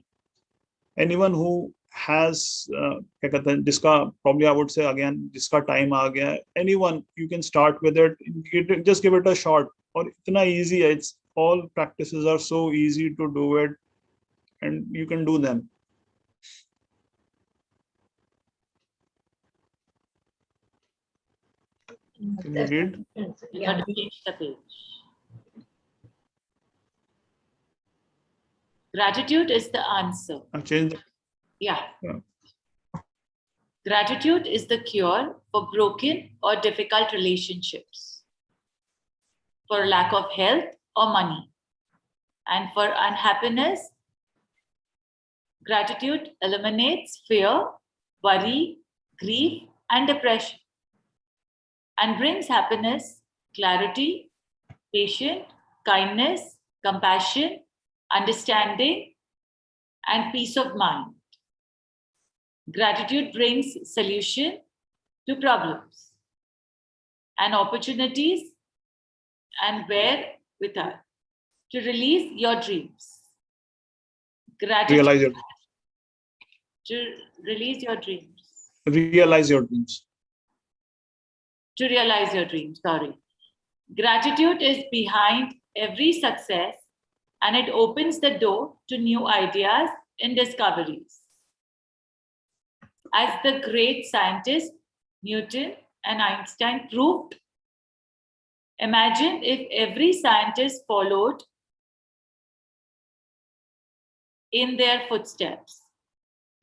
who has क्या कहते हैं, जिसका probably I would say again जिसका time आ गया है, anyone, you can start with it. Just give it a shot. और इतना easy है. It's all practices are so easy to do it, and you can do them. Can you read? You have to change the page. Gratitude is the answer. I've changed. Yeah. Yeah. Gratitude is the cure for broken or difficult relationships, for lack of health or money, and for unhappiness. Gratitude eliminates fear, worry, grief, and depression, and brings happiness, clarity, patience, kindness, compassion, understanding, and peace of mind. Gratitude brings solution to problems and opportunities and bear with us to release your dreams. Gratitude Realize your to release your dreams. realize your dreams. To realize your dreams, sorry. Gratitude is behind every success and it opens the door to new ideas and discoveries. As the great scientists Newton and Einstein proved, imagine if every scientist followed in their footsteps.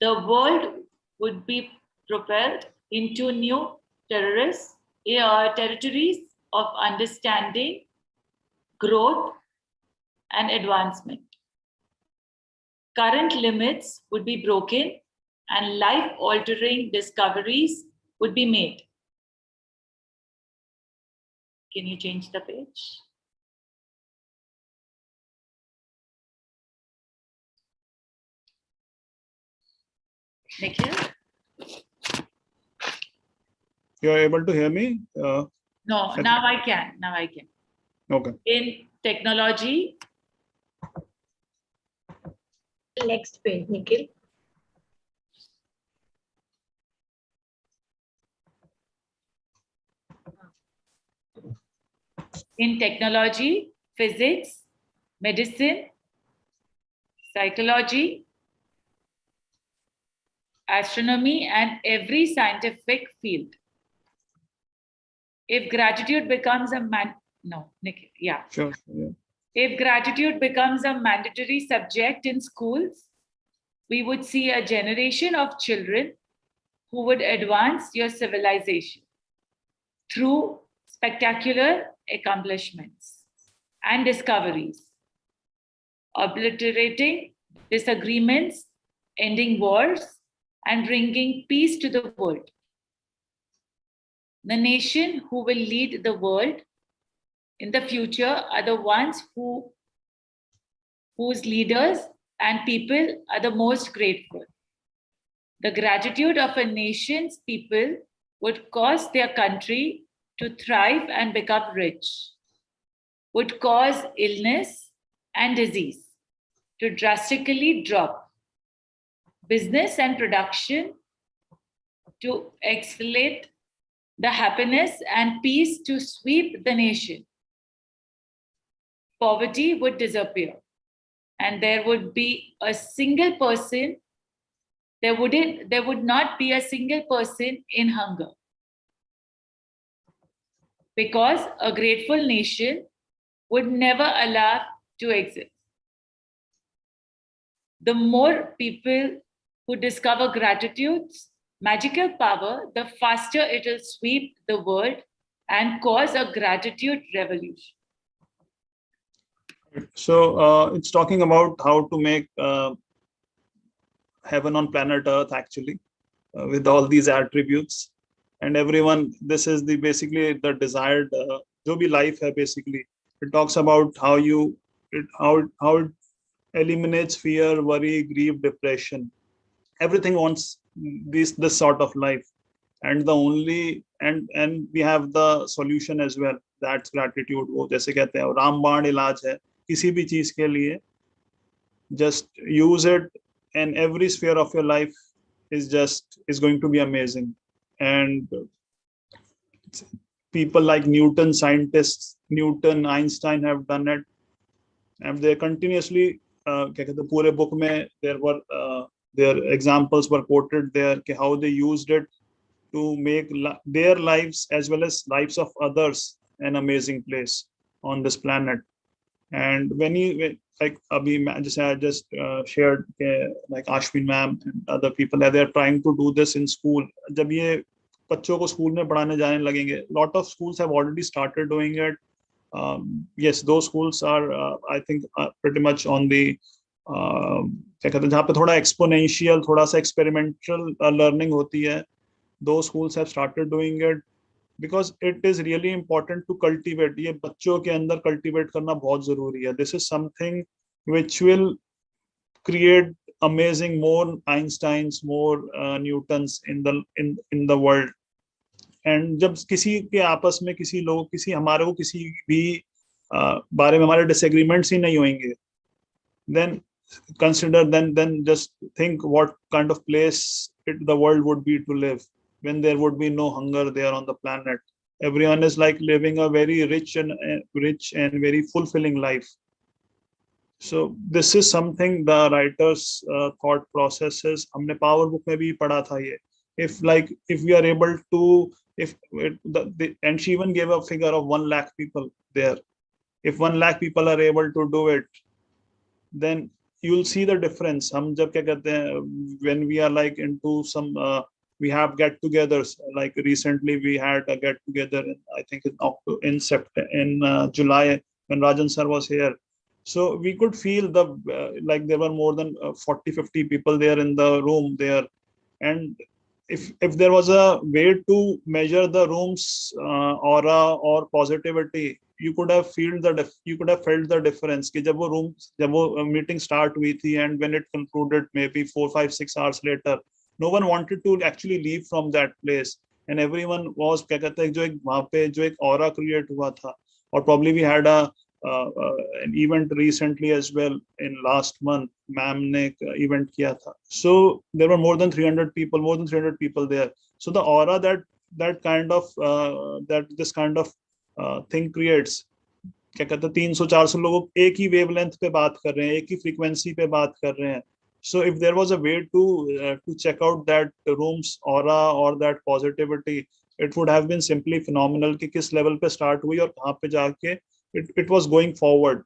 The world would be propelled into new territories of understanding, growth, and advancement. Current limits would be broken and life-altering discoveries would be made. Can you change the page? Nikhil? You are able to hear me? No, now I can. Now I can. Okay. In technology, Next page, Nikhil. in technology, physics, medicine, psychology, astronomy, and every scientific field. If gratitude becomes a Sure. Yeah. If gratitude becomes a mandatory subject in schools, we would see a generation of children who would advance your civilization through spectacular accomplishments and discoveries, obliterating disagreements, ending wars, and bringing peace to the world. The nation who will lead the world in the future are the ones whose leaders and people are the most grateful. The gratitude of a nation's people would cause their country to thrive and become rich, would cause illness and disease to drastically drop, business and production to accelerate, the happiness and peace to sweep the nation. Poverty would disappear and there would be a single person, there would not be a single person in hunger. Because a grateful nation would never allow to exist. The more people who discover gratitude's magical power, the faster it will sweep the world and cause a gratitude revolution. So it's talking about how to make heaven on planet Earth, actually, with all these attributes. And everyone, this is the basically the desired, jo bhi life hai basically. It talks about how it eliminates fear, worry, grief, depression. Everything wants this sort of life. And the only and we have the solution as well. That's gratitude. वो जैसे कहते हैं रामबाण इलाज है किसी भी चीज के लिए. Just use it, and every sphere of your life is going to be amazing. And people like Newton, scientists, Newton, Einstein have done it, and they continuously the पूरे book में there were their examples were quoted there how they used it to make their lives as well as lives of others an amazing place on this planet. And when you like I just shared like Ashwin ma'am and other people that they're trying to do this in school. जब ये बच्चों को school में पढ़ाने जाने लगेंगे, lot of schools have already started doing it. Yes, those schools are I think pretty much on the क्या कहते हैं जहाँ पे थोड़ा exponential, थोड़ा सा experimental learning होती है. Those schools have started doing it because it is really important to cultivate. ये बच्चों के अंदर cultivate करना बहुत जरूरी है. This is something which will create amazing, more Einsteins, more Newtons in the world. And जब किसी के आपस में किसी लोग किसी हमारे को किसी भी बारे में हमारे disagreements ही नहीं होंगे, then consider then just think what kind of place the world would be to live when there would be no hunger there on the planet. Everyone is like living a very rich and very fulfilling life. So this is something the writers thought processes. हमने power book में भी पढ़ा था ये. If we are able to, and she even gave a figure of 1 lakh people there. If 1 lakh people are able to do it, then you'll see the difference. हम जब क्या कहते हैं, when we are like into some we have get-togethers. Like recently we had a get-together I think in July when Rajan sir was here. So we could feel like there were more than 40-50 people there in the room there. And if there was a way to measure the room's aura or positivity, you could have felt the difference कि जब वो meeting start हुई थी and when it concluded maybe 4, 5, 6 hours later, no one wanted to actually leave from that place, and everyone was क्या कहते हैं, जो एक वहाँ पे जो एक aura create हुआ था. Or probably we had an event recently as well in last month. Ma'am ने event किया था. So there were more than 300 people there. So the aura that kind of this kind of thing creates, क्या कहते हैं, 300-400 लोग एक ही wavelength पे बात कर रहे हैं, एक ही frequency पे बात कर रहे हैं. So if there was a way to check out that room's aura or that positivity, it would have been simply phenomenal कि किस level पे start हुई और कहाँ पे जाके it was going forward.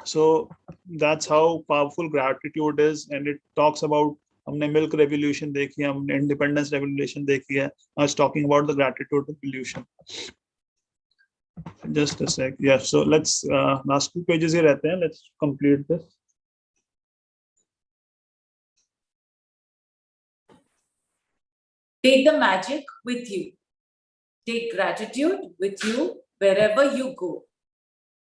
So that's how powerful gratitude is, and it talks about हमने milk revolution देखी है, हमने independence revolution देखी है. I was talking about the gratitude revolution. Just a sec. Yeah, so let's last 2 pages ही रहते हैं. Let's complete this. Take the magic with you. Take gratitude with you wherever you go.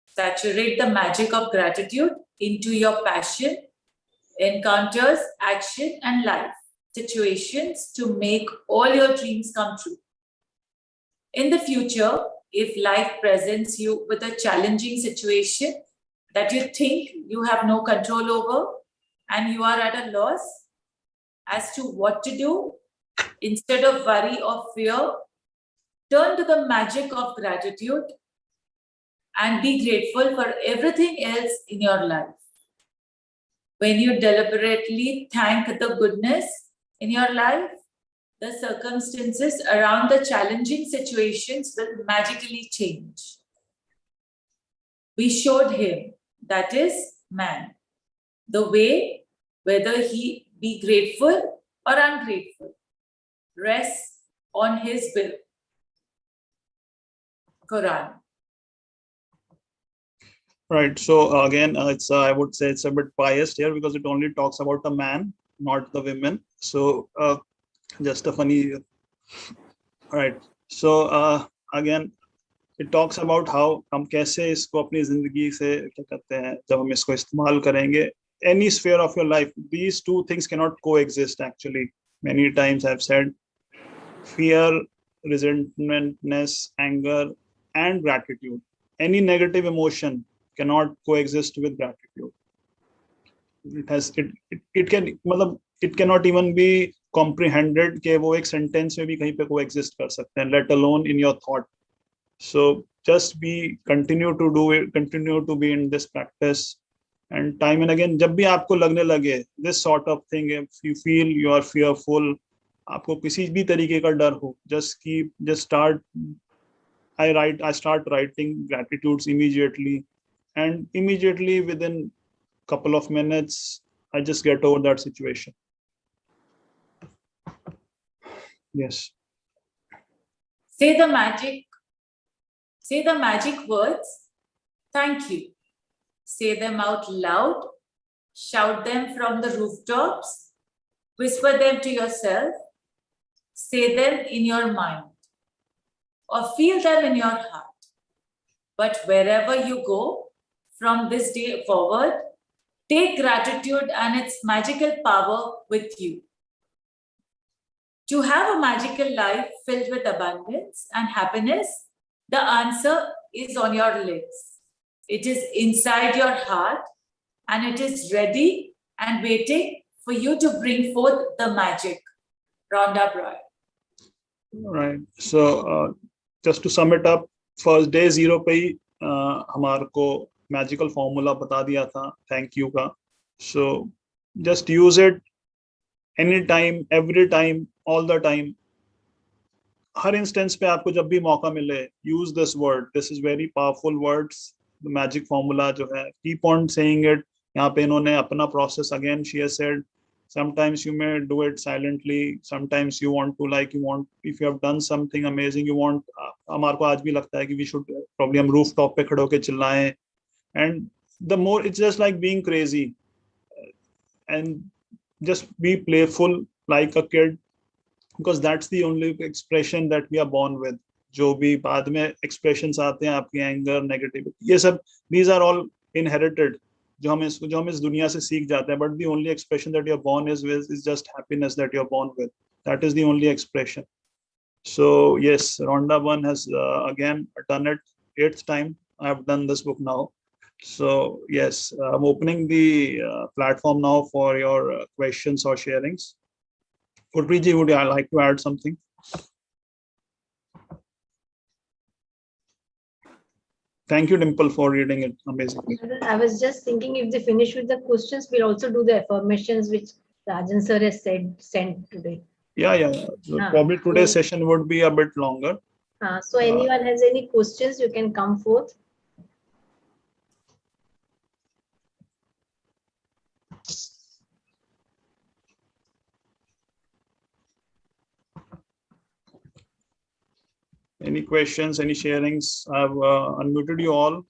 Saturate the magic of gratitude into your passion, encounters, action, and life situations to make all your dreams come true. In the future, if life presents you with a challenging situation that you think you have no control over and you are at a loss as to what to do, instead of worry or fear, turn to the magic of gratitude and be grateful for everything else in your life. When you deliberately thank the goodness in your life, the circumstances around the challenging situations will magically change. We showed him, that is, man, the way whether he be grateful or ungrateful rests on his will. Quran. Right. So again, it's I would say it's a bit biased here because it only talks about the man, not the women. So just a funny. Right. So again, it talks about how हम कैसे इसको अपनी जिंदगी से क्या कहते हैं जब हम इसको इस्तेमाल करेंगे. Any sphere of your life, these two things cannot coexist. Actually, many times I've said, fear, resentmentness, anger, and gratitude. Any negative emotion cannot coexist with gratitude. It cannot even be comprehended कि वो एक sentence में भी कहीं पे coexist कर सकते हैं, let alone in your thought. So just continue to be in this practice, and time and again जब भी आपको लगने लगे this sort of thing, if you feel you are fearful, आपको किसी भी तरीके का डर हो, I start writing gratitudes immediately, and immediately within couple of minutes I just get over that situation. Yes. Say the magic words, thank you. Say them out loud, shout them from the rooftops, whisper them to yourself, say them in your mind, or feel them in your heart. But wherever you go from this day forward, Take gratitude and its magical power with you. To have a magical life filled with abundance and happiness, the answer is on your lips. It is inside your heart and it is ready and waiting for you to bring forth the magic. Rhonda Broy. Right. So just to sum it up, first day 0 पे ही हमारे को magical formula बता दिया था thank you का. So just use it anytime, every time, all the time. Her instance पे आपको जब भी मौका मिले, use this word. This is very powerful words. The magic formula जो है, keep on saying it. यहाँ पे इन्होंने अपना process again she has said. Sometimes you may do it silently. Sometimes you want if you have done something amazing, you want. हमारे को आज भी लगता है कि we should probably हम rooftop पे खड़े होके चिल्लाएं. And the more it's just like being crazy. And just be playful like a kid. Because that's the only expression that we are born with. जो भी बाद में expressions आते हैं आपके anger, negativity, ये सब these are all inherited. जो हम इस दुनिया से सीख जाते हैं. But the only expression that you're born is just happiness that you're born with. That is the only expression. So yes, Rhonda 1 has again done it 8th time. I have done this book now. So yes, I'm opening the platform now for your questions or sharings. Gurpreet ji, would you like to add something? Thank you, Dimple, for reading it. Amazing. I was just thinking if they finish with the questions, we'll also do the affirmations which Rajan sir has sent today. Yeah. So probably today's session would be a bit longer. So anyone has any questions, you can come forth. Any questions, any sharings? I've unmuted you all.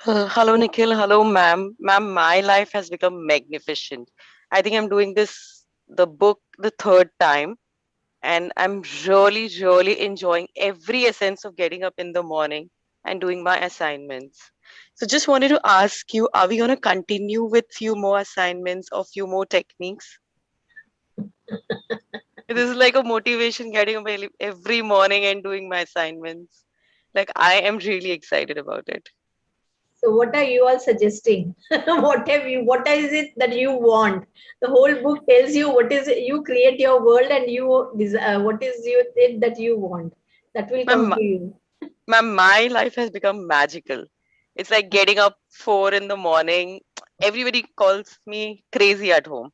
Hello, Nikhil. Hello, ma'am. Ma'am, my life has become magnificent. I think I'm doing the book, the 3rd time. And I'm really, really enjoying every essence of getting up in the morning and doing my assignments. So just wanted to ask you, are we going to continue with few more assignments or few more techniques? This is like a motivation, getting up every morning and doing my assignments. Like, I am really excited about it. So what are you all suggesting? What is it that you want? The whole book tells you what is it, you create your world and what is it that you want. That will come to you. Ma'am, my life has become magical. It's like getting up 4 in the morning. Everybody calls me crazy at home.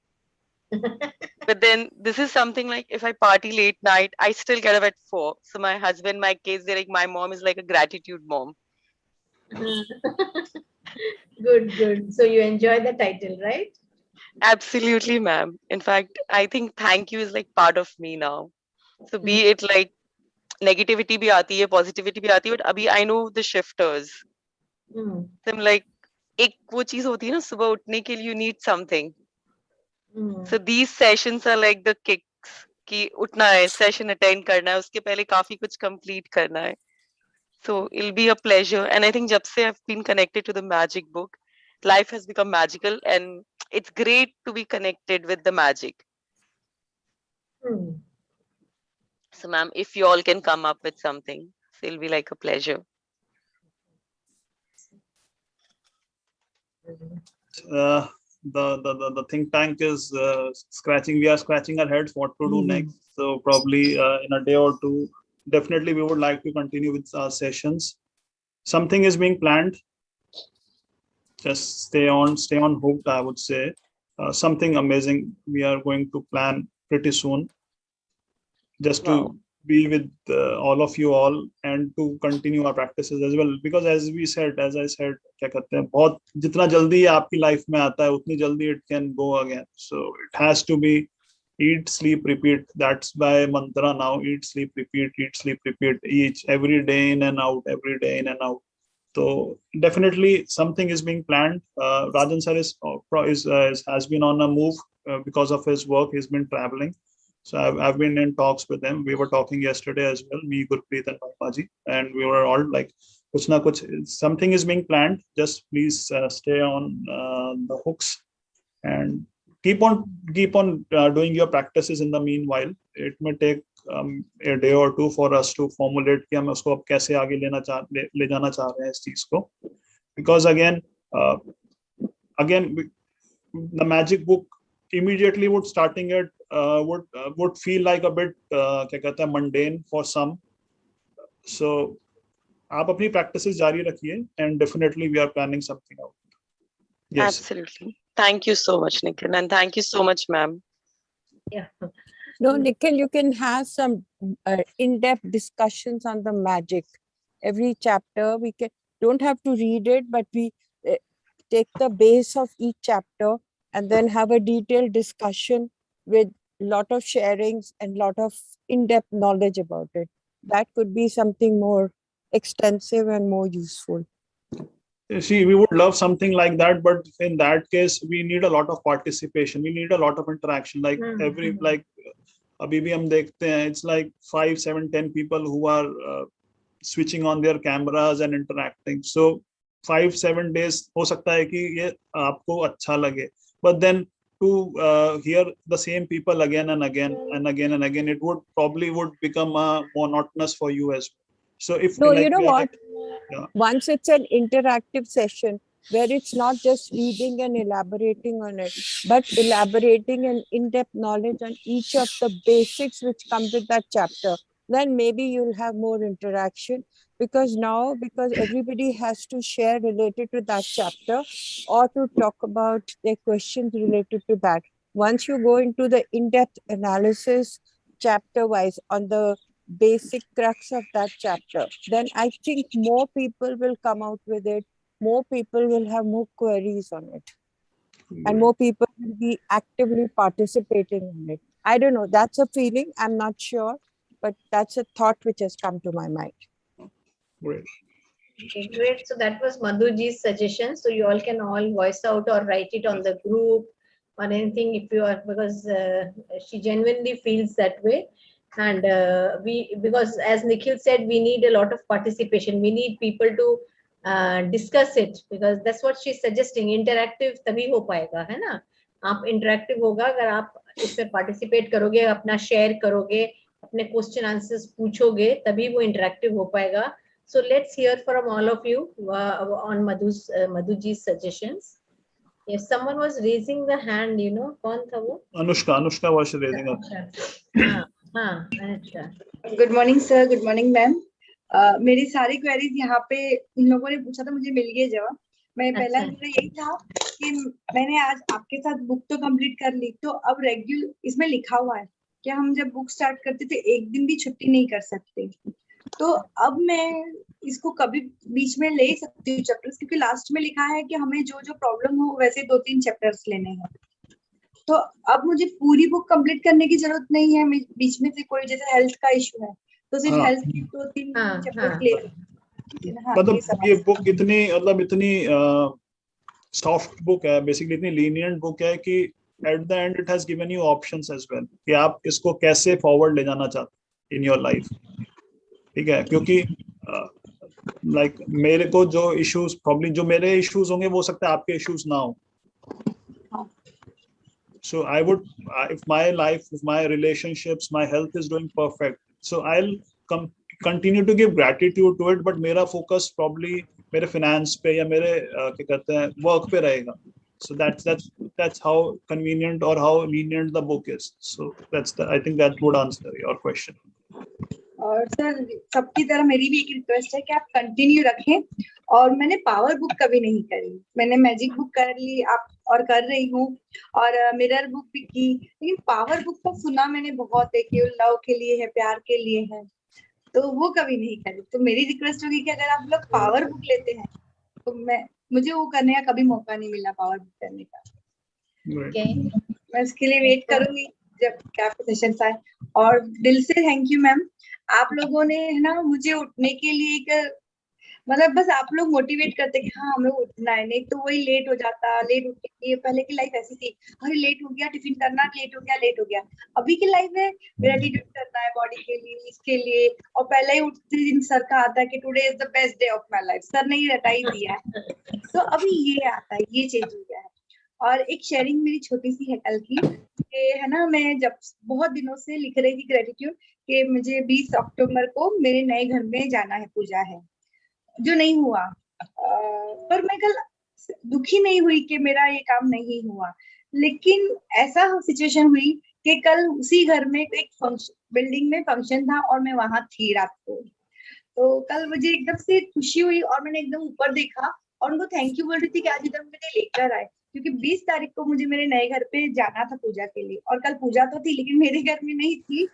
But then this is something like if I party late night, I still get up at 4. So my husband, my kids, they're like, my mom is like a gratitude mom. Good. So you enjoy the title, right? Absolutely, ma'am. In fact, I think thank you is like part of me now. So be it like negativity bhi aati hai, positivity bhi aati hai, but abhi I know the shifters. So I'm like, ek wo cheez hoti hai na, subah utne ke liye you need something. So these sessions are like the kicks कि उठना है, session attend करना है, उसके पहले काफी कुछ complete करना है. So it'll be a pleasure. And I think जब से I've been connected to the magic book, life has become magical and it's great to be connected with the magic. So ma'am, if you all can come up with something, it'll be like a pleasure. The think tank is we are scratching our heads what to do next. So probably in a day or two, definitely we would like to continue with our sessions. Something is being planned. Just stay on hooked, I would say. Something amazing we are going to plan pretty soon. Just to be with all of you all and to continue our practices as well. Because as I said, क्या कहते हैं, बहुत जितना जल्दी आपकी life में आता है उतनी जल्दी it can go again. So it has to be eat, sleep, repeat. That's my mantra now. Eat, sleep, repeat. Eat, sleep, repeat. Every day in and out. Every day in and out. So definitely something is being planned. Rajan sir has been on a move because of his work. He's been traveling. So I've been in talks with them. We were talking yesterday as well, me, Gurpreet and Papaji, and we were all like, kuch na kuch, something is being planned. Just please stay on the hooks and keep on doing your practices in the meanwhile. It may take a day or two for us to formulate कि हम उसको अब कैसे आगे ले जाना चाह रहे हैं इस चीज को, because again the magic book immediately would starting it would feel like a bit क्या कहते हैं mundane for some. So आप अपनी practices जारी रखिए and definitely we are planning something out. Yes. Absolutely. Thank you so much, Nikhil, and thank you so much, ma'am. Yeah. No, Nikhil, you can have some in-depth discussions on the magic. Every chapter, we don't have to read it, but we take the base of each chapter and then have a detailed discussion with lot of sharings and lot of in-depth knowledge about it. That could be something more extensive and more useful. See, we would love something like that, but in that case, we need a lot of participation. We need a lot of interaction. Like अभी भी हम देखते हैं, it's like 5, 7, 10 people who are switching on their cameras and interacting. So 5, 7 days हो सकता है कि ये आपको अच्छा लगे, but then to hear the same people again and again and again and again, it would probably become monotonous for you as well. So if no, like, you know what? Yeah. Once it's an interactive session where it's not just reading and elaborating on it, but elaborating and in-depth knowledge on each of the basics which come with that chapter, then maybe you'll have more interaction, because everybody has to share related to that chapter or to talk about their questions related to that. Once you go into the in-depth analysis chapter wise on the basic crux of that chapter, then I think more people will come out with it. More people will have more queries on it. And more people will be actively participating in it. I don't know. That's a feeling. I'm not sure. But that's a thought which has come to my mind. Great. Okay, great. So that was Madhuji's suggestion. So you all can all voice out or write it on the group or anything if you are, because she genuinely feels that way. And because as Nikhil said, we need a lot of participation. We need people to discuss it, because that's what she's suggesting. Interactive तभी हो पाएगा, है ना? आप interactive होगा अगर आप इसमें participate करोगे, अपना share करोगे, अपने question answers पूछोगे, तभी वो interactive हो पाएगा. So let's hear from all of you on Madhuji's suggestions. If someone was raising the hand, you know, कौन था वो? Anushka was raising up. Good morning sir, good morning ma'am. मेरी सारी क्वेरीज यहाँ पे इन लोगों ने पूछा था, मुझे मिल गए जवाब. मैं पहला यही था कि मैंने आज आपके साथ बुक तो कंप्लीट कर ली, तो अब रेगुलर इसमें लिखा हुआ है कि हम जब बुक स्टार्ट करते थे एक दिन भी छुट्टी नहीं कर सकते. तो अब मैं इसको कभी बीच में ले सकती हूँ चैप्टर्स, क्योंकि लास्ट में लिखा है कि हमें जो जो प्रॉब्लम हो वैसे 2-3 चैप्टर्स लेने हैं. तो अब मुझे पूरी बुक कंप्लीट करने की जरूरत नहीं है. बीच में से कोई जैसे हेल्थ का इशू है तो सिर्फ हेल्थ के 2-3 चैप्टर्स ले. मतलब ये बुक इतनी सॉफ्ट बुक है, बेसिकली इतनी लीनियंट बुक है कि at the end it has given you options as well कि आप इसको कैसे फॉरवर्ड ले जाना चाहते इन योर लाइफ. ठीक है, क्योंकि लाइक मेरे को जो इश्यूज प्रॉब्लम जो मेरे इश्यूज होंगे वो सकता है आपके इश्यूज ना हो. So I would, if my life, if my relationships, my health is doing perfect, so I'll continue to give gratitude to it, but मेरा focus probably मेरे finance पे या मेरे क्या कहते हैं work पे रहेगा. So that's how convenient or how lenient the book is. So I think that would answer your question. और सर सबकी तरह मेरी भी एक रिक्वेस्ट है कि आप कंटिन्यू रखें. और मैंने पावर बुक कभी नहीं करी. मैंने मैजिक बुक कर ली आप और कर रही हूँ, और मिरर बुक भी की, लेकिन पावर बुक तो सुना मैंने बहुत है कि लव के लिए है, प्यार के लिए है, तो वो कभी नहीं करी. तो मेरी रिक्वेस्ट होगी कि अगर आप लोग पावर बुक लेते हैं तो मुझे वो करने का कभी मौका नहीं मिला, पावर बुक करने का. मैं इसके लिए वेट करूंगी जब क्या सेशंस आए. और दिल से थैंक यू मैम. आप लोगों ने है ना मुझे उठने के लिए एक मतलब बस आप लोग मोटिवेट करते कि हाँ हमें उठना है, नहीं तो वही लेट हो जाता, लेट उठ के पहले की लाइफ ऐसी थी, अरे लेट हो गया टिफिन करना, लेट हो गया लेट हो गया। अभी की लाइफ में ग्रेटिट्यूड करना है बॉडी के लिए, इसके लिए, और पहले ही उठते दिन सर का आता है कि today is the best day of my life, sir ने ही रटा ही दिया है। तो अभी ये आता है, ये चेंज हो गया है। और एक शेयरिंग मेरी छोटी सी है कल की, कि है ना, मैं जब बहुत दिनों से लिख रही थी ग्रेटिट्यूड कि मुझे 20 अक्टूबर को मेरे नए घर में जाना है, पूजा है, जो नहीं हुआ। पर मैं कल दुखी नहीं हुई कि मेरा ये काम नहीं हुआ, लेकिन ऐसा सिचुएशन हुई कि कल उसी घर में एक फंक्शन, बिल्डिंग में फंक्शन था और मैं वहां थी रात को। तो कल मुझे एकदम से खुशी हुई और मैंने एकदम ऊपर देखा और उनको थैंक यू बोल रही थी कि आज इधर मुझे लेकर आए, क्योंकि 20 तारीख को मुझे मेरे नए घर पे जाना था पूजा के लिए, और कल पूजा तो थी लेकिन मेरे घर में नहीं थी,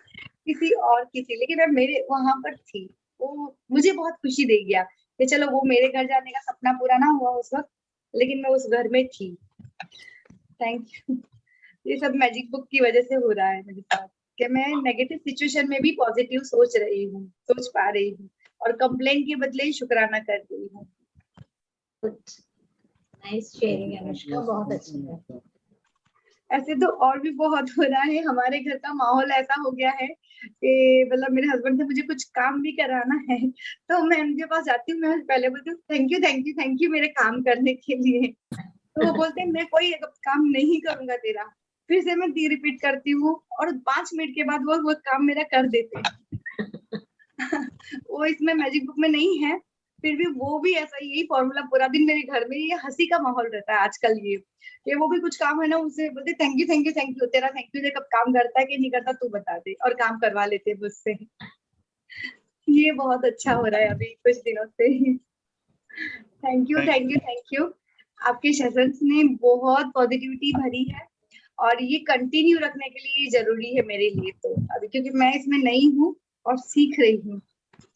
किसी और की थी, लेकिन मैं मेरे वहां पर थी। वो मुझे बहुत खुशी दे गया कि चलो वो मेरे घर जाने का सपना पूरा ना हुआ उस वक्त, लेकिन मैं उस घर में थी। Thank you. ये सब मैजिक बुक की वजह से हो रहा है मेरे साथ, कि मैं नेगेटिव सिचुएशन में भी पॉजिटिव सोच रही हूँ, सोच पा रही हूँ, और कंप्लेन के बदले ही शुक्राना कर रही हूँ। नाइस शेयरिंग अनुष्का, बहुत अच्छा है। ऐसे तो और भी बहुत हो रहा है, हमारे घर का माहौल ऐसा हो गया है कि मतलब मेरे हस्बैंड से मुझे कुछ काम भी कराना है तो मैं उनके पास जाती हूँ, मैं पहले बोलती हूँ thank you thank you thank you मेरे काम करने के लिए, तो वो बोलते हैं मैं कोई काम नहीं करूंगा तेरा, फिर से मैं रिपीट करती हूँ और 5 मिनट के बाद वो काम मेरा कर देते हैं। वो इसमें मैजिक बुक में नहीं है, फिर भी वो भी ऐसा यही फॉर्मूला, पूरा दिन मेरे घर में ये हंसी का माहौल रहता है आजकल। ये वो भी कुछ काम है ना, उसे बोलते thank you thank you thank you, तेरा थैंक यू कब काम करता है कि नहीं करता तू बता दे, और काम करवा लेते हैं मुझसे। ये बहुत अच्छा हो रहा है अभी कुछ दिनों से। Thank you thank you thank you. आपके सेशंस ने बहुत पॉजिटिविटी भरी है और ये कंटिन्यू रखने के लिए जरूरी है मेरे लिए, तो अभी क्योंकि मैं इसमें नई हूँ और सीख रही हूँ,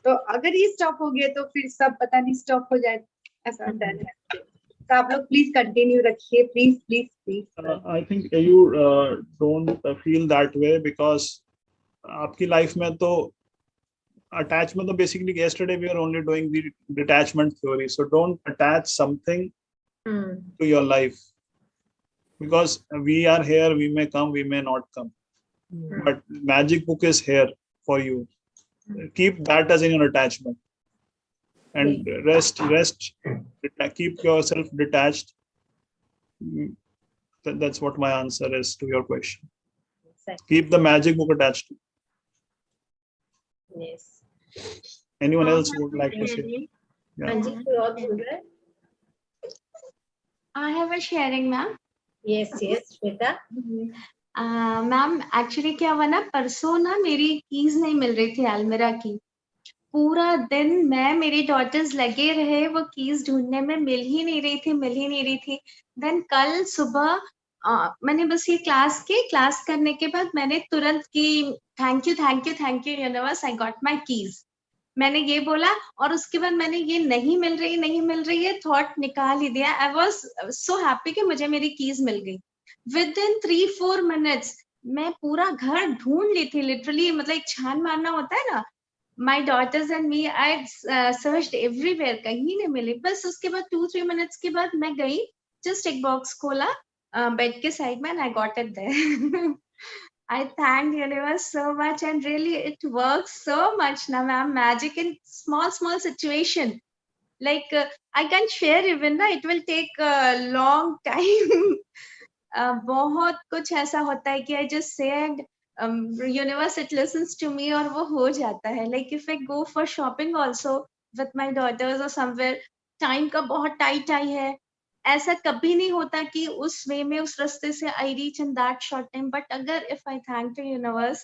तो अगर ये स्टॉप हो गया तो फिर सब पता नहीं स्टॉप हो जाए, ऐसा डर है। तो आप लोग प्लीज कंटिन्यू रखिए, please please please. I think you don't feel that way because आपकी लाइफ में तो attachment, तो basically yesterday we are only doing the detachment theory, so don't attach something to your life, because we are here, we may come, we may not come, but magic book is here for you. Keep that as in your attachment and rest, keep yourself detached. That's what my answer is to your question. Keep the magic book attached. Yes. Anyone else would like to say? Yeah. हाँ जी, कोई और बोल रहा है? I have a sharing, ma'am. Yes, yes, Shweta. Ma'am actually क्या हुआ ना, परसों ना मेरी कीज नहीं मिल रही थी अलमीरा की, पूरा दिन मैं मेरी डॉटर्स लगे रहे वो कीज ढूंढने में, मिल ही नहीं रही थी। देन कल सुबह मैंने बस ये क्लास करने के बाद मैंने तुरंत की thank you universe, I got my keys, मैंने ये बोला, और उसके बाद मैंने ये नहीं मिल रही है थॉट निकाल ही दिया। आई वॉज सो हैप्पी कि मुझे मेरी कीज मिल गई। विद इन 3-4 मिनट्स मैं पूरा घर ढूंढ ली थी लिटरली, मतलब एक छान मारना होता है ना, my daughters and me, I searched everywhere, कहीं नहीं मिली। बस उसके बाद 2-3 मिनट्स के बाद मैं गई, जस्ट एक बॉक्स खोला बेड के साइड में, I got it there. I thank universe so much, and really it works so much now, ma'am. Magic in small situation. Like I can't share even na, it will take a long time. बहुत कुछ ऐसा होता है कि I just said universe it listens to me और वो हो जाता है. Like if I go for shopping also with my daughters or somewhere, time का बहुत tight है, ऐसा कभी नहीं होता कि उस वे में उस रास्ते से I reach in that short time, but अगर if I thank to universe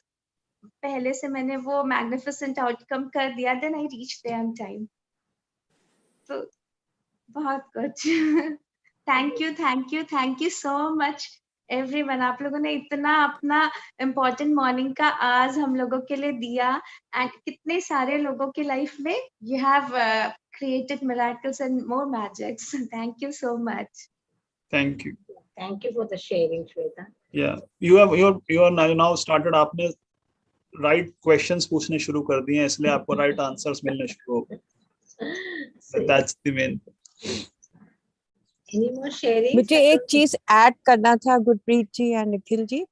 पहले से मैंने वो मैग्निफिसेंट आउटकम कर दिया, then I reach there on time. तो बहुत कुछ thank you so much everyone. आप लोगों ने इतना अपना इम्पोर्टेंट मॉर्निंग का आज हम लोगों के लिए दिया, एंड कितने सारे लोगों की लाइफ में you have created miracles and more magics. Thank you so much. Thank you. Thank you for the sharing, Shweta. Yeah, you are now started, आपने right questions पूछने शुरू कर दिए हैं, इसलिए आपको right answers मिलने शुरू हो गए। That's the main thing. Any more sharing? मुझे एक चीज ऐड करना था गुरप्रीत जी एंड निखिल जी.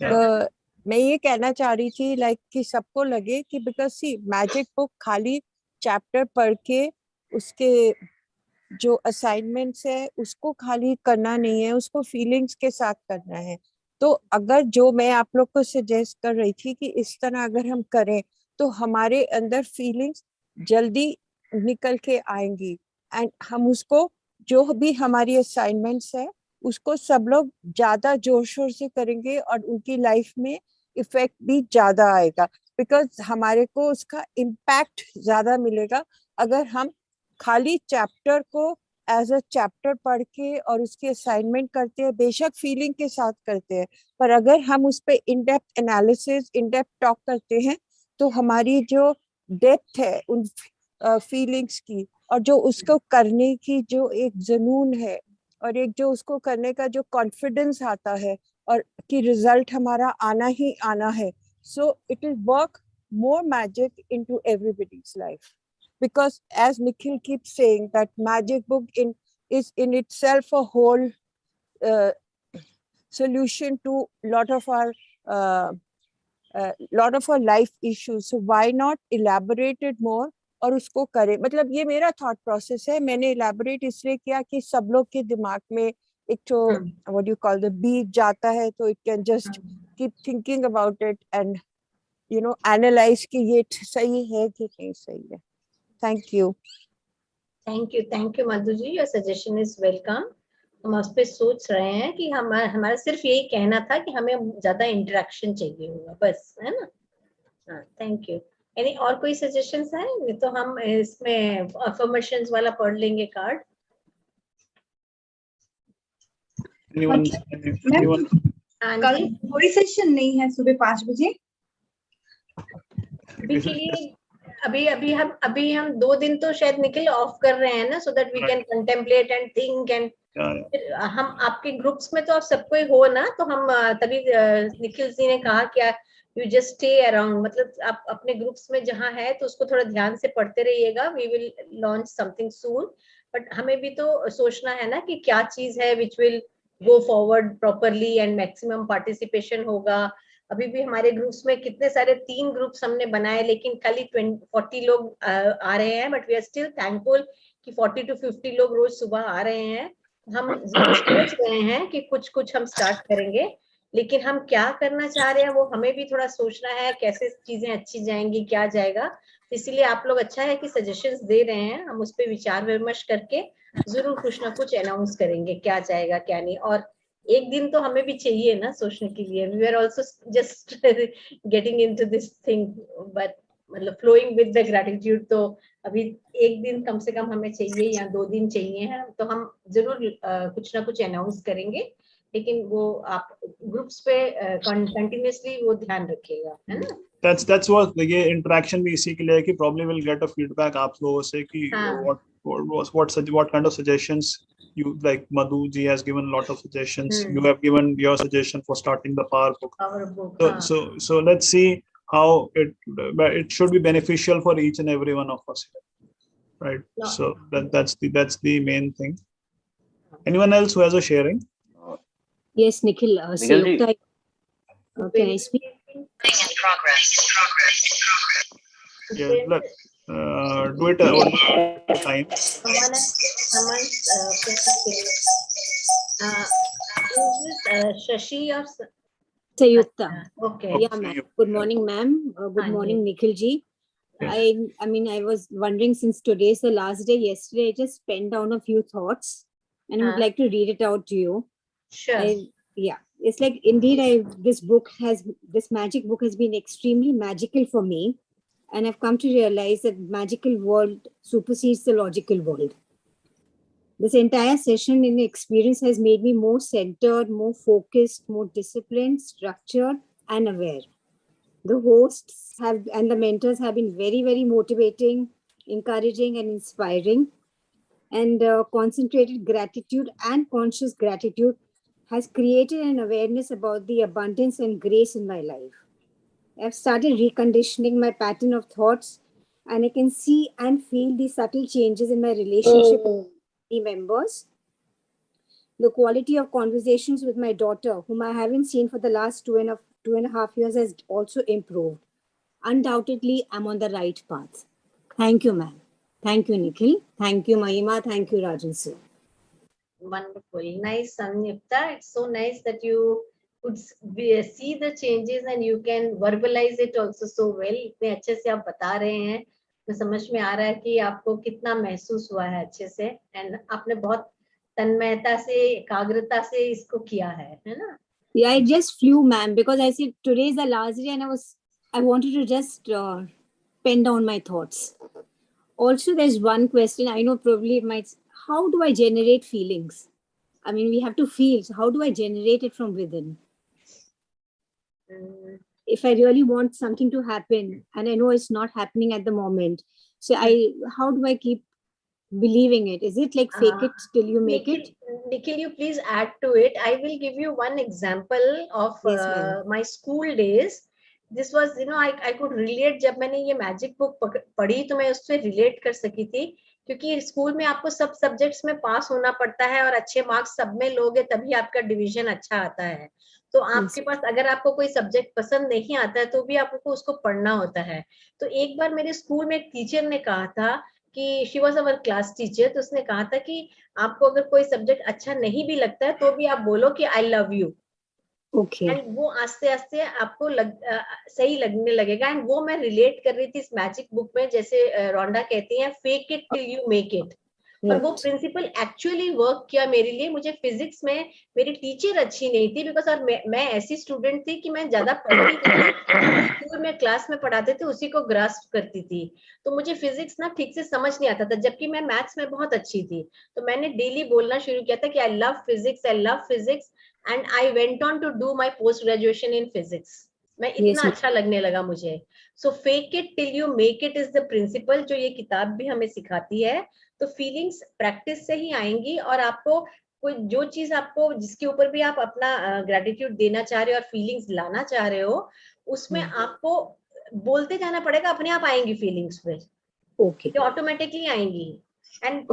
मैं ये कहना चाह रही थी लाइक कि सबको लगे कि बिकॉज सी मैजिक बुक खाली चैप्टर पढ़ के उसके जो असाइनमेंट्स है उसको खाली करना नहीं है, उसको फीलिंग्स के साथ करना है. तो अगर जो मैं आप लोग को सजेस्ट कर रही थी कि इस तरह अगर हम करें तो हमारे अंदर फीलिंग्स जल्दी निकल के आएंगी एंड हम उसको जो भी हमारी असाइनमेंट्स है उसको सब लोग ज्यादा जोर शोर से करेंगे और उनकी लाइफ में इफेक्ट भी ज्यादा आएगा बिकॉज हमारे को उसका इम्पैक्ट ज्यादा मिलेगा अगर हम खाली चैप्टर को एज अ चैप्टर पढ़ के और उसकी असाइनमेंट करते हैं, बेशक फीलिंग के साथ करते हैं, पर अगर हम उस पे in depth analysis in depth talk करते हैं तो हमारी जो डेप्थ है उन फीलिंग्स की और जो उसको करने की जो एक जुनून है और एक जो उसको करने का जो कॉन्फिडेंस आता है और कि रिजल्ट हमारा आना ही आना है, so it will work more magic into everybody's life because as Nikhil keeps saying that magic book is in itself a whole solution to lot of our life issues, so why not elaborate it more और उसको करें. मतलब ये मेरा thought process है, मैंने elaborate इसलिए किया कि सब लोग के दिमाग में एक तो what you call the bees जाता है तो it can just keep thinking about it and you know analyze कि ये सही है कि नहीं सही है. Thank you. Thank you Madhu ji, your suggestion is welcome. हम उस पे सोच रहे हैं कि हमारा सिर्फ यही कहना था कि हमें ज्यादा इंटरेक्शन चाहिए होगा बस, है ना. हाँ, थैंक यू. और कोई सजेशंस है? नहीं तो हम इसमें अफर्मेशंस वाला पढ़ लेंगे कार्ड. Anyone? कल कोई सेशन नहीं है सुबह 5 बजे. अभी के लिए अभी हम 2 दिन तो शायद निकल ऑफ कर रहे हैं ना, so that we can contemplate and think and हम आपके ग्रुप्स में तो आप सबको हो ना, तो हम तभी निखिल जी ने कहा कि यू जस्ट स्टे अराउंड, मतलब आप अपने ग्रुप्स में जहां है तो उसको थोड़ा ध्यान से पढ़ते रहिएगा. We will launch something soon, but हमें भी तो सोचना है ना कि क्या चीज है which will go forward properly and maximum participation होगा. अभी भी हमारे ग्रुप्स में कितने सारे 3 ग्रुप्स हमने बनाए लेकिन खाली 40 लोग आ रहे हैं, but we are still thankful कि 40 to 50 लोग रोज सुबह आ रहे हैं. हम जरूर सोच रहे हैं कि कुछ हम स्टार्ट करेंगे, लेकिन हम क्या करना चाह रहे हैं वो हमें भी थोड़ा सोचना है, कैसे चीजें अच्छी जाएंगी, क्या जाएगा. इसीलिए आप लोग अच्छा है कि सजेशंस दे रहे हैं, हम उस पर विचार विमर्श करके जरूर कुछ ना कुछ अनाउंस करेंगे क्या जाएगा क्या नहीं. और एक दिन तो हमें भी चाहिए ना सोचने के लिए. We are also just getting into this thing, but मतलब फ्लोइंग विद द ग्रेटिट्यूड. तो अभी एक दिन कम से कम हमें चाहिए या 2 दिन चाहिए हैं, तो हम जरूर कुछ ना कुछ अनाउंस करेंगे, लेकिन वो आप ग्रुप्स पे कंटिन्यूअसली वो ध्यान रखिएगा, है ना. That's what ये interaction भी इसी के लिए है कि probably will get a feedback आप लोगों से कि what kind of suggestions you like. Madhu ji has given a lot of suggestions. You have given your suggestion for starting the power book. So let's see how it should be beneficial for each and every one of us, right? No. So that's the main thing. Anyone else who has a sharing? Yes, Nikhil. Can I speak? In progress. Yeah, do it all the time. Shashi or Sayukta. Okay. Yeah, ma'am. Good morning, ma'am. Good morning, Nikhil ji. I mean, I was wondering, since today is the last day, yesterday I just penned down a few thoughts and I would like to read it out to you. Sure. Yeah, it's like indeed this magic book has been extremely magical for me, and I've come to realize that magical world supersedes the logical world. This entire session in experience has made me more centered, more focused, more disciplined, structured, and aware. The hosts and the mentors have been very, very motivating, encouraging, and inspiring. And concentrated gratitude and conscious gratitude has created an awareness about the abundance and grace in my life. I've started reconditioning my pattern of thoughts and I can see and feel the subtle changes in my relationship with the members. The quality of conversations with my daughter, whom I haven't seen for the last 2.5 years, has also improved. Undoubtedly, I'm on the right path. Thank you, ma'am. Thank you, Nikhil. Thank you, Mahima. Thank you, Rajan sir. Wonderful. Nice, Samyukta. It's so nice that you could see the changes and you can verbalize it also so well. इतने अच्छे से आप बता रहे हैं, मैं समझ में आ रहा है कि आपको कितना महसूस हुआ है अच्छे से, एंड आपने बहुत तन्मयता से, एकाग्रता से इसको किया है ना? Yeah, I just flew, ma'am, because I said today is the last day and I wanted to just pen down my thoughts. Also, there's one question, I know probably it might, how do I generate feelings? I mean, we have to feel, so how do I generate it from within? If I really want something to happen and I know it's not happening at the moment, so how do I keep believing it? Is it like fake it till you make it? Nikhil, you please add to it. I will give you one example of my school days. This was, I could relate. जब मैंने ये magic book पढ़ी तो मैं उससे relate कर सकी थी, क्योंकि स्कूल में आपको सब सब्जेक्ट्स में पास होना पड़ता है और अच्छे मार्क्स सब में लोगे तभी आपका डिवीजन अच्छा आता है. तो आपके पास अगर आपको कोई सब्जेक्ट पसंद नहीं आता है तो भी आपको उसको पढ़ना होता है. तो एक बार मेरे स्कूल में एक टीचर ने कहा था कि she was our class teacher, तो उसने कहा था कि आपको अगर कोई सब्जेक्ट अच्छा नहीं भी लगता है तो भी आप बोलो कि I love you. Okay. And वो आस्ते आस्ते आपको सही लगने लगेगा. एंड वो मैं रिलेट कर रही थी इस मैजिक बुक में, जैसे रोंडा कहती है fake it till you make it. और वो प्रिंसिपल एक्चुअली वर्क किया मेरे लिए. मुझे फिजिक्स में मेरी टीचर अच्छी नहीं थी बिकॉज और मैं ऐसी स्टूडेंट थी कि मैं ज्यादा पढ़ती नहीं थी. स्कूल में क्लास में पढ़ाते थे उसी को ग्रास्प करती थी, तो मुझे फिजिक्स ना ठीक से समझ नहीं आता था, जबकि मैं मैथ्स में बहुत अच्छी थी. तो मैंने डेली बोलना शुरू किया था कि I love physics, I love physics, and I went on to do my post graduation in physics. मैं इतना अच्छा लगने लगा मुझे. So fake it till you make it is the principle जो ये किताब भी हमें सिखाती है. तो फीलिंग्स प्रैक्टिस से ही आएंगी, और आपको कोई जो चीज आपको जिसके ऊपर भी आप अपना ग्रेटिट्यूड देना चाह रहे हो और फीलिंग्स लाना चाह रहे हो, उसमें आपको बोलते जाना पड़ेगा, अपने आप आएंगी फीलिंग्स फिर. ओके. जो ऑटोमेटिकली आएंगी. एंड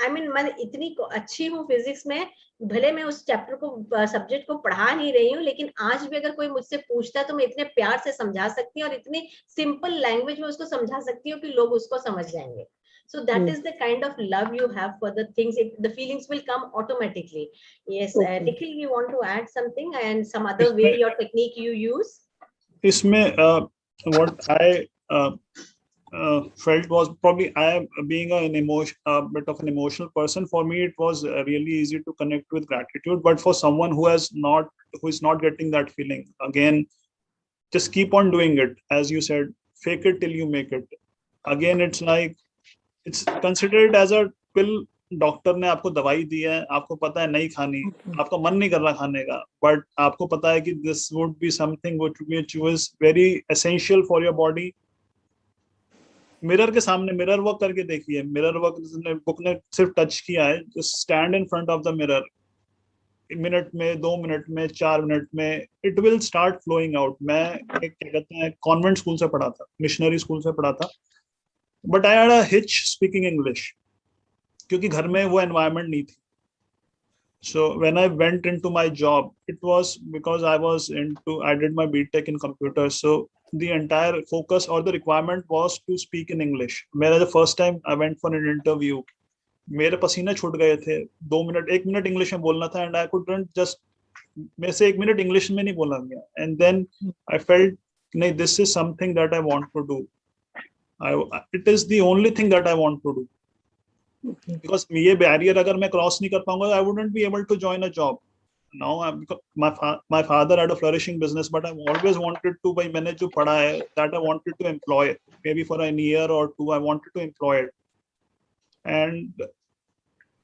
आई मीन मैं इतनी अच्छी हूँ फिजिक्स में, भले मैं उस चैप्टर को सब्जेक्ट को पढ़ा नहीं रही हूँ, लेकिन आज भी अगर कोई मुझसे पूछता है तो मैं इतने प्यार से समझा सकती हूँ और इतनी सिंपल लैंग्वेज में उसको समझा सकती हूँ कि लोग उसको समझ जाएंगे. So that is the kind of love you have for the things. The feelings will come automatically. Yes, Nikhil, you want to add something and some other way your technique you use? इसमें what I felt was probably I am being a bit of an emotional person. For me, it was really easy to connect with gratitude. But for someone who is not getting that feeling, again, just keep on doing it. As you said, fake it till you make it. Again, it's like it's considered as a pill. Doctor ने आपको दवाई दी है, आपको पता है नहीं खानी, आपका मन नहीं कर रहा खाने का, बट आपको पता है कि this would be something which is very essential for your body. Mirror के सामने मिरर वर्क करके देखिए. मिरर वर्क बुक ने सिर्फ टच किया है. Just stand in front of the mirror. Minute में, 2 मिनट में, 4 मिनट में it will start flowing out. मैं क्या कहते हैं कॉन्वेंट स्कूल से पढ़ा था, मिशनरी स्कूल से पढ़ा था, but I had a hitch speaking English, क्योंकि घर में वो एनवायरनमेंट नहीं थी. So when I went into my job, it was because I did my BTech in computer. So the entire focus or the requirement was to speak in English. मेरा the first time I went for an interview, मेरे पसीने छूट गए थे. 1 minute English में बोलना था, and I couldn't just मेरे से 1 मिनट इंग्लिश में नहीं बोला गया. And then I felt, नहीं, this is something that I want to do. It is the only thing that I want to do. Because ये barrier अगर मैं cross नहीं कर पाऊंगा, I wouldn't be able to join a job. Now my father had a flourishing business, but I've always wanted to, भाई मैंने जो पढ़ा है, that I wanted to employ it. Maybe for a year or 2, I wanted to employ it. And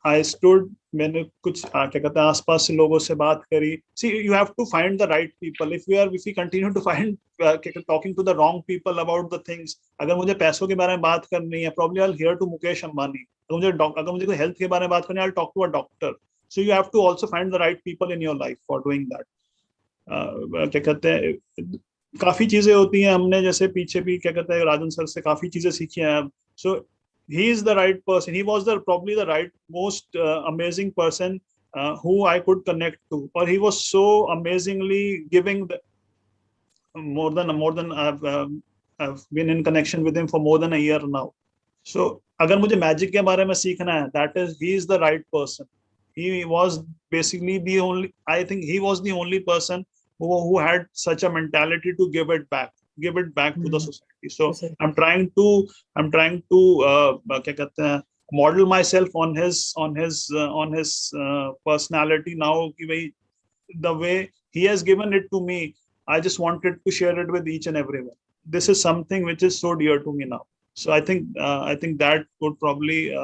I stood, मैंने कुछ क्या कहते हैं आसपास से लोगों से बात करी. See, you have to find the right people. If we continue to find talking to the wrong people about the things, अगर मुझे पैसों के बारे में बात करनी है, probably I'll hear to Mukesh Ambani. अगर मुझे कोई हेल्थ के बारे में बात करनी है, I'll talk to a doctor. So you have to also find the right people in your life for doing that. क्या कहते हैं, काफी चीजें होती हैं, हमने जैसे पीछे भी क्या कहते हैं राजन सर से काफी चीजें सीखी हैं. सो he is the right person. He was probably the right most amazing person who I could connect to, or he was so amazingly giving the, more than I've been in connection with him for more than a year now. So अगर मुझे magic के बारे में सीखना है, that is he is the right person. He was basically the only, I think he was the only person who had such a mentality to give it back to the society. So I'm trying to क्या कहते हैं, model myself on his personality now कि भाई the way he has given it to me, I just wanted to share it with each and everyone. This is something which is so dear to me now. So I think that would probably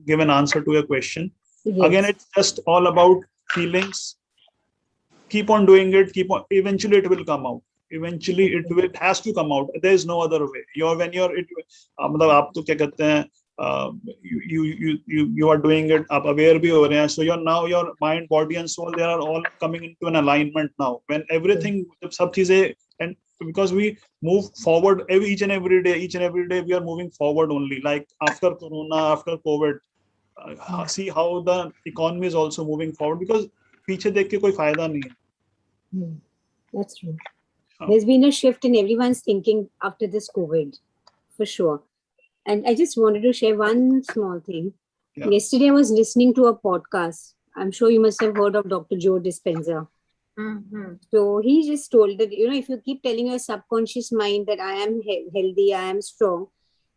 give an answer to your question. Yes. Again, it's just all about feelings. Keep on doing it. Eventually it will come out. Eventually it has to come out. There is no other way. मतलब आप तो क्या कहते हैं, you are doing it, आप aware भी हो रहे हैं. So your mind, body and soul, they are all coming into an alignment now. When everything, सब चीजें, and because we move forward each and every day we are moving forward only. Like after Corona, after COVID, see how the economy is also moving forward, because पीछे देख के कोई फायदा नहीं है. That's true. There's been a shift in everyone's thinking after this COVID, for sure. And I just wanted to share one small thing. Yeah. Yesterday, I was listening to a podcast. I'm sure you must have heard of Dr. Joe Dispenza. Mm-hmm. So he just told that, if you keep telling your subconscious mind that I am healthy, I am strong,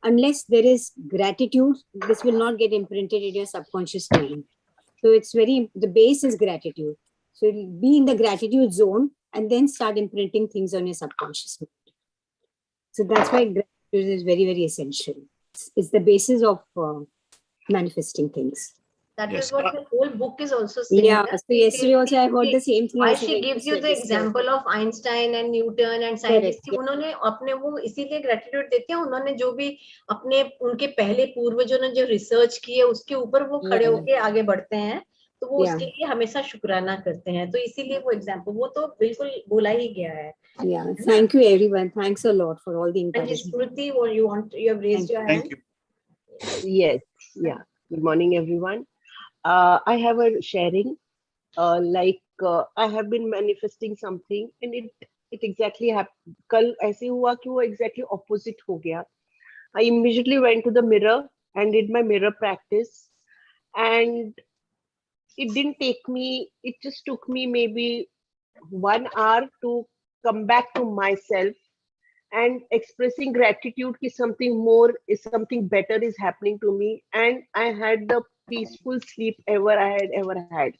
unless there is gratitude, this will not get imprinted in your subconscious mind. So the base is gratitude. So it'll be in the gratitude zone and then start imprinting things on your subconscious mind. So that's why gratitude is very, very essential. It's the basis of manifesting things. That is what the whole book is also saying. Yeah, so yesterday also I heard the same thing. Why she gives you the example of Einstein and Newton and scientists, उन्होंने अपने वो इसीलिए gratitude देते हैं, उन्होंने जो भी अपने उनके पहले पूर्वजों ने जो रिसर्च की है उसके ऊपर वो खड़े होके आगे बढ़ते हैं, तो वो उसके लिए हमेशा शुक्राना करते हैं. तो इसीलिए वो एग्जाम्पल वो तो बिल्कुल बोला ही गया है. Yeah, thank you everyone. Thanks a lot for all the encouragement. Smriti, you have raised your hand. Thank you. Yes, yeah. Good morning, everyone. I have a sharing. I have been manifesting something, and it exactly happened. कल ऐसे हुआ कि वो exactly opposite हो गया. I immediately went to the mirror and did my mirror practice, and it didn't take me. It just took me maybe 1 hour to come back to myself and expressing gratitude that something better is happening to me, and I had the peaceful sleep I had ever had.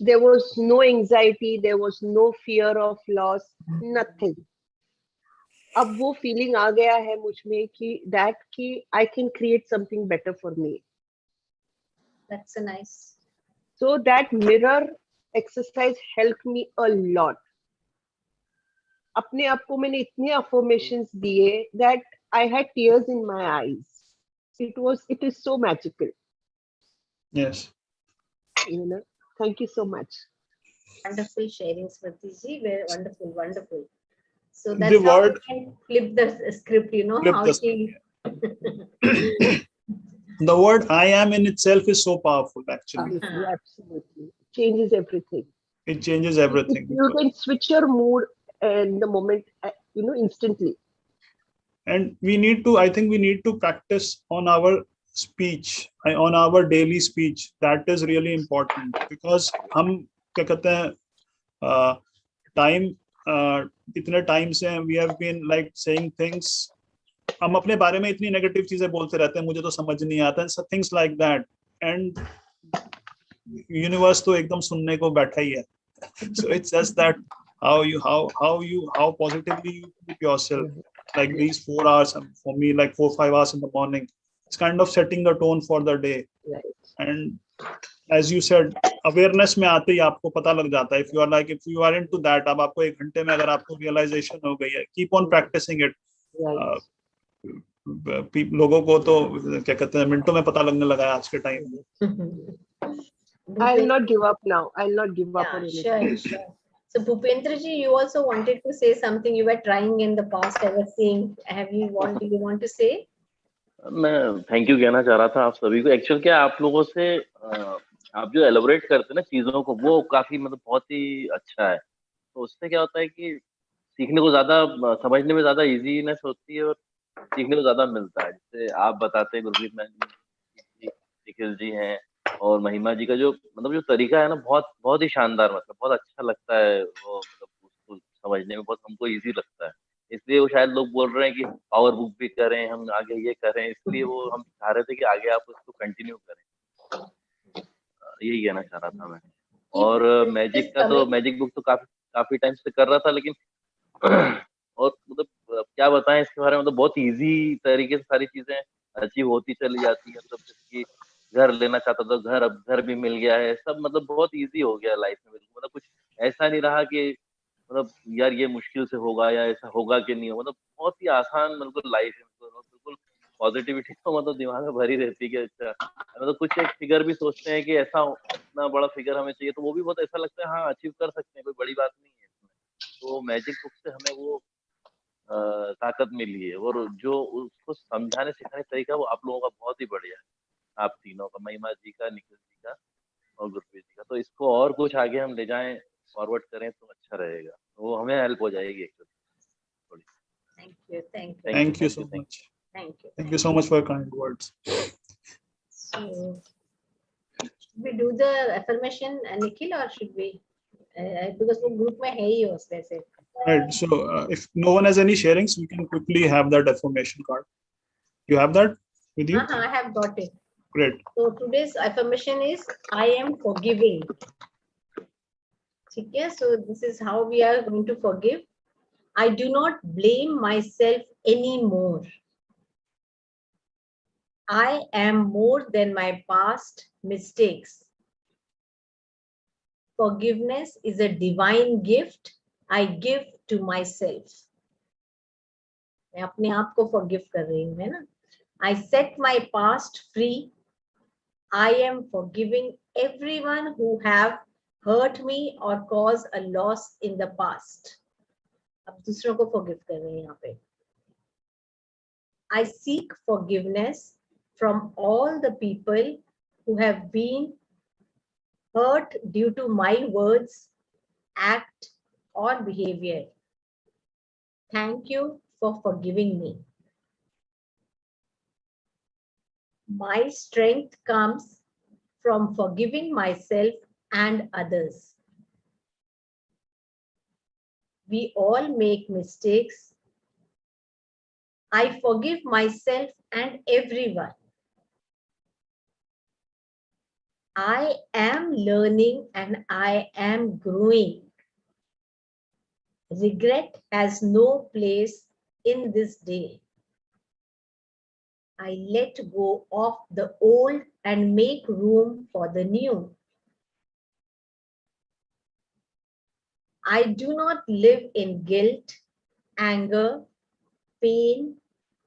There was no anxiety, there was no fear of loss, nothing. अब वो feeling आ गया है मुझ में कि I can create something better for me. That's a nice. So that mirror exercise helped me a lot. अपने आप को मैंने इतने affirmations दिए that I had tears in my eyes. It is so magical. Yes. Thank you so much. Wonderful sharing, Smriti ji. Very wonderful. So that's how we can flip the script, how she. The word I am in itself is so powerful, actually. Absolutely. Changes everything. It changes everything. You can switch your mood in the moment, instantly. And I think we need to practice on our speech, on our daily speech. That is really important, because हम क्या कहते हैं इतने time से we have been like saying things, हम अपने बारे में इतनी negative चीजें बोलते रहते हैं, मुझे तो समझ नहीं आता, and things like that, and universe तो एकदम सुनने को बैठा ही है. So it's just that how positively you keep yourself, like these 4 hours, for me like 4-5 hours in the morning, it's kind of setting the tone for the day. Right. And as you said, awareness में आते ही आपको पता लग जाता है. If you are into that, अब आपको 1 घंटे में अगर आपको realization हो गई है, keep on practicing it. लोगों को तो क्या कहते हैं मिनटों में पता लगने लगा है आज के टाइम में. I'll not give up now. I'll not give up on anything. Sure. So Bhupendraji, you also wanted to say something you were trying in the past. I was seeing. Do you want to say? मैं thank you कहना चाह रहा था आप सभी को। Actual क्या आप लोगों से आप जो एलोबरेट करते हैं ना चीजों को, वो काफी मतलब बहुत ही अच्छा है। तो उससे क्या होता है कि सीखने को ज्यादा समझने में ज्यादा इजीनेस होती है और सीखने को ज्यादा मिलता है। जैसे आप बताते हैं गुरप्रीत मैम जी, निखिल जी हैं और महिमा जी का जो मतलब जो तरीका है ना, बहुत ही शानदार, मतलब बहुत अच्छा लगता है वो, मतलब उसको समझने में बहुत हमको इजी लगता है। इसलिए वो शायद लोग बोल रहे हैं कि पावर बुक भी करें, हम आगे ये करें, इसलिए वो हम चाह रहे थे कि आगे आप उसको कंटिन्यू करें। यही कहना चाह रहा था मैं। और मैजिक का तो मैजिक बुक तो काफी टाइम से कर रहा था, लेकिन और मतलब क्या बताएं इसके बारे में, मतलब बहुत इजी तरीके से सारी चीजें अचीव होती चली जाती है। मतलब जैसे कि घर लेना चाहता था, अब घर भी मिल गया है, सब मतलब बहुत इजी हो गया लाइफ में। बिल्कुल मतलब कुछ ऐसा नहीं रहा कि मतलब यार ये मुश्किल से होगा या ऐसा होगा कि नहीं होगा, मतलब बहुत ही आसान बिल्कुल लाइफ है। बिल्कुल पॉजिटिविटी तो मतलब दिमाग में भरी रहती है कि अच्छा, मतलब कुछ एक फिगर भी सोचते हैं कि ऐसा इतना बड़ा फिगर हमें चाहिए, तो वो भी बहुत ऐसा लगता है हाँ अचीव कर सकते हैं, कोई बड़ी बात नहीं है इसमें। तो मैजिक बुक से हमें वो ताकत मिली है, और जो उसको समझाने सिखाने का तरीका वो आप लोगों का बहुत ही बढ़िया है, आप तीनों का, महिमा जी का, निखिल जी का और गुरप्रीत जी का। तो इसको और कुछ आगे हम ले जाएं, फॉरवर्ड करें तो अच्छा रहेगा, वो हमें हेल्प हो जाएगी एक्चुअली थोड़ी। Thank you. Thank you so much. Thank you so much for your kind words. So, should we do the affirmation, Nikhil, or should we? Because वो group में है ही उस वैसे. Right. So if no one has any sharings, we can quickly have that affirmation card. You have that with you? I have got it. Great. So today's affirmation is I am forgiving. Okay, so this is how we are going to forgive. I do not blame myself anymore. I am more than my past mistakes. Forgiveness is a divine gift I give to myself. मैं अपने आप को forgive कर रही हूँ, है ना? I set my past free. I am forgiving everyone who have hurt me or caused a loss in the past. अब दूसरों को forgive कर रहे हैं यहाँ पे. I seek forgiveness from all the people who have been hurt due to my words, act, or behavior. Thank you for forgiving me. My strength comes from forgiving myself and others. We all make mistakes. I forgive myself and everyone. I am learning and I am growing. Regret has no place in this day. I let go of the old and make room for the new. I do not live in guilt, anger, pain,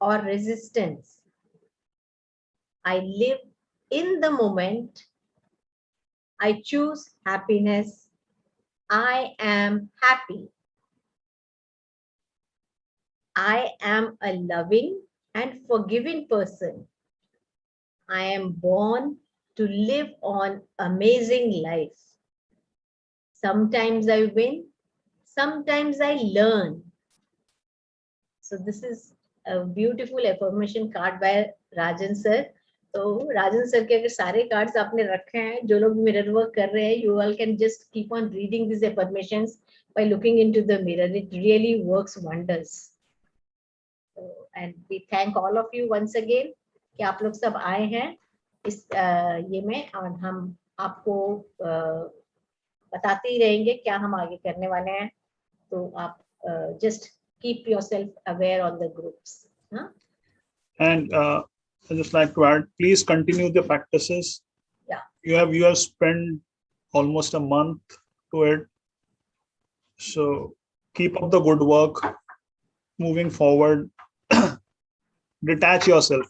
or resistance. I live in the moment. I choose happiness. I am happy. I am a loving and forgiving person. I am born to live on amazing life. Sometimes I win, sometimes I learn. So this is a beautiful affirmation card by Rajan sir. तो राजन sir के अगर सारे cards आपने रखे हैं, जो लोग mirror work कर रहे हैं, you all can just keep on reading these affirmations by looking into the mirror. It really works wonders. And we thank all of you once again कि आप लोग सब आए हैं इस ये में, और हम आपको बताते ही रहेंगे क्या हम आगे करने वाले हैं. तो आप just keep yourself aware on the groups. Huh? And I just like to add, please continue the practices. Yeah. You have spent almost a month to it. So keep up the good work. Moving forward, detach yourself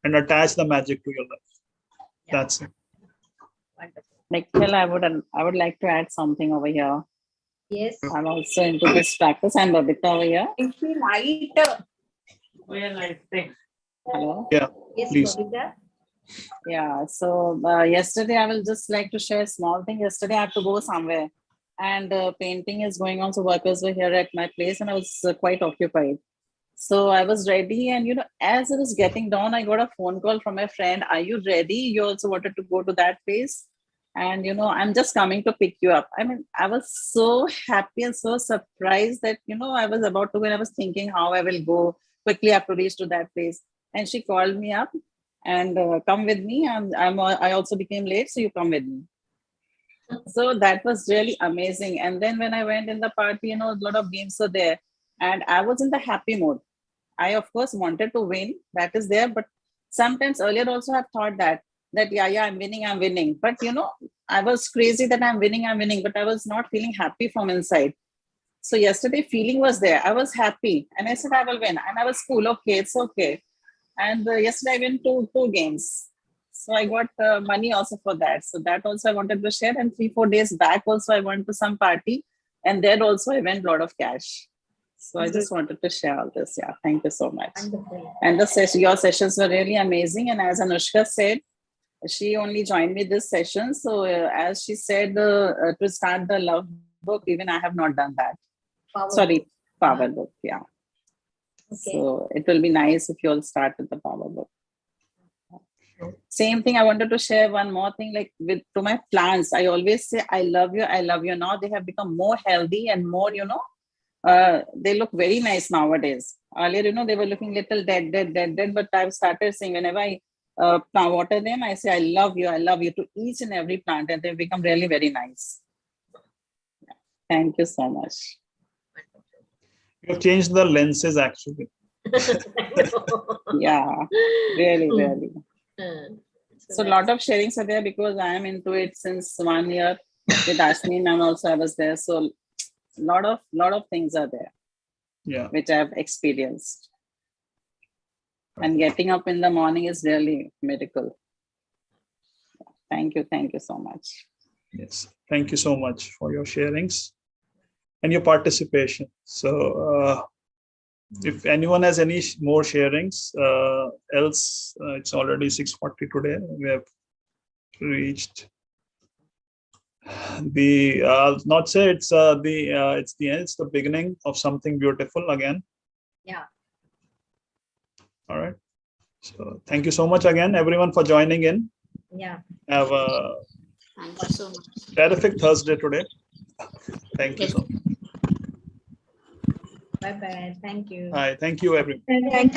and attach the magic to your life. Yeah. That's it. Wonderful. Nikhil, I would like to add something over here. Yes. I'm also into this practice. I'm Babita over here. Hello. Yeah, Yes, please. Babita. Yeah. So yesterday, I will just like to share a small thing. Yesterday, I had to go somewhere, and painting is going on. So workers were here at my place, and I was quite occupied. So I was ready, and as I was getting down, I got a phone call from a friend. Are you ready? You also wanted to go to that place, and I'm just coming to pick you up. I mean, I was so happy and so surprised that I was about to, when I was thinking how I will go quickly, have to reach to that place, and she called me up and come with me. And I also became late, so you come with me. So that was really amazing. And then when I went in the party, a lot of games were there, and I was in the happy mode. I, of course, wanted to win. That is there. But sometimes earlier also I've thought that yeah, I'm winning. But, I was crazy that I'm winning. But I was not feeling happy from inside. So yesterday feeling was there. I was happy. And I said, I will win. And I was cool. Okay, it's okay. And yesterday I went to 2 games. So I got money also for that. So that also I wanted to share. And 3-4 days back also I went to some party. And there also I went a lot of cash. So I just wanted to share all this. Yeah, thank you so much. Wonderful. And your sessions were really amazing. And as Anushka said, she only joined me this session. So as she said, to start the love book, even I have not done that. Power book. Yeah. Okay. So it will be nice if you all start with the power book. Same thing, I wanted to share one more thing, like to my plants. I always say, I love you. Now they have become more healthy and more, they look very nice nowadays. Earlier, they were looking little dead, but I've started saying whenever I water them, I say, I love you to each and every plant, and they've become really very nice. Yeah. Thank you so much. You've changed the lenses actually. Yeah, really. So a lot of sharings are there because I am into it since 1 year with Ashmin, and also I was there. So lot of things are there, which I've experienced. And getting up in the morning is really miracle. Thank you so much. Yes, thank you so much for your sharings and your participation. So if anyone has any more sharings, else it's already 6:40 today. We have reached the not say it's the end, it's the beginning of something beautiful again. Yeah. All right, so thank you so much again everyone for joining in. Yeah, have a Thank you so much. terrific Thursday today. Thank you so much. Bye bye. Thank you. Hi, thank you everyone. Thank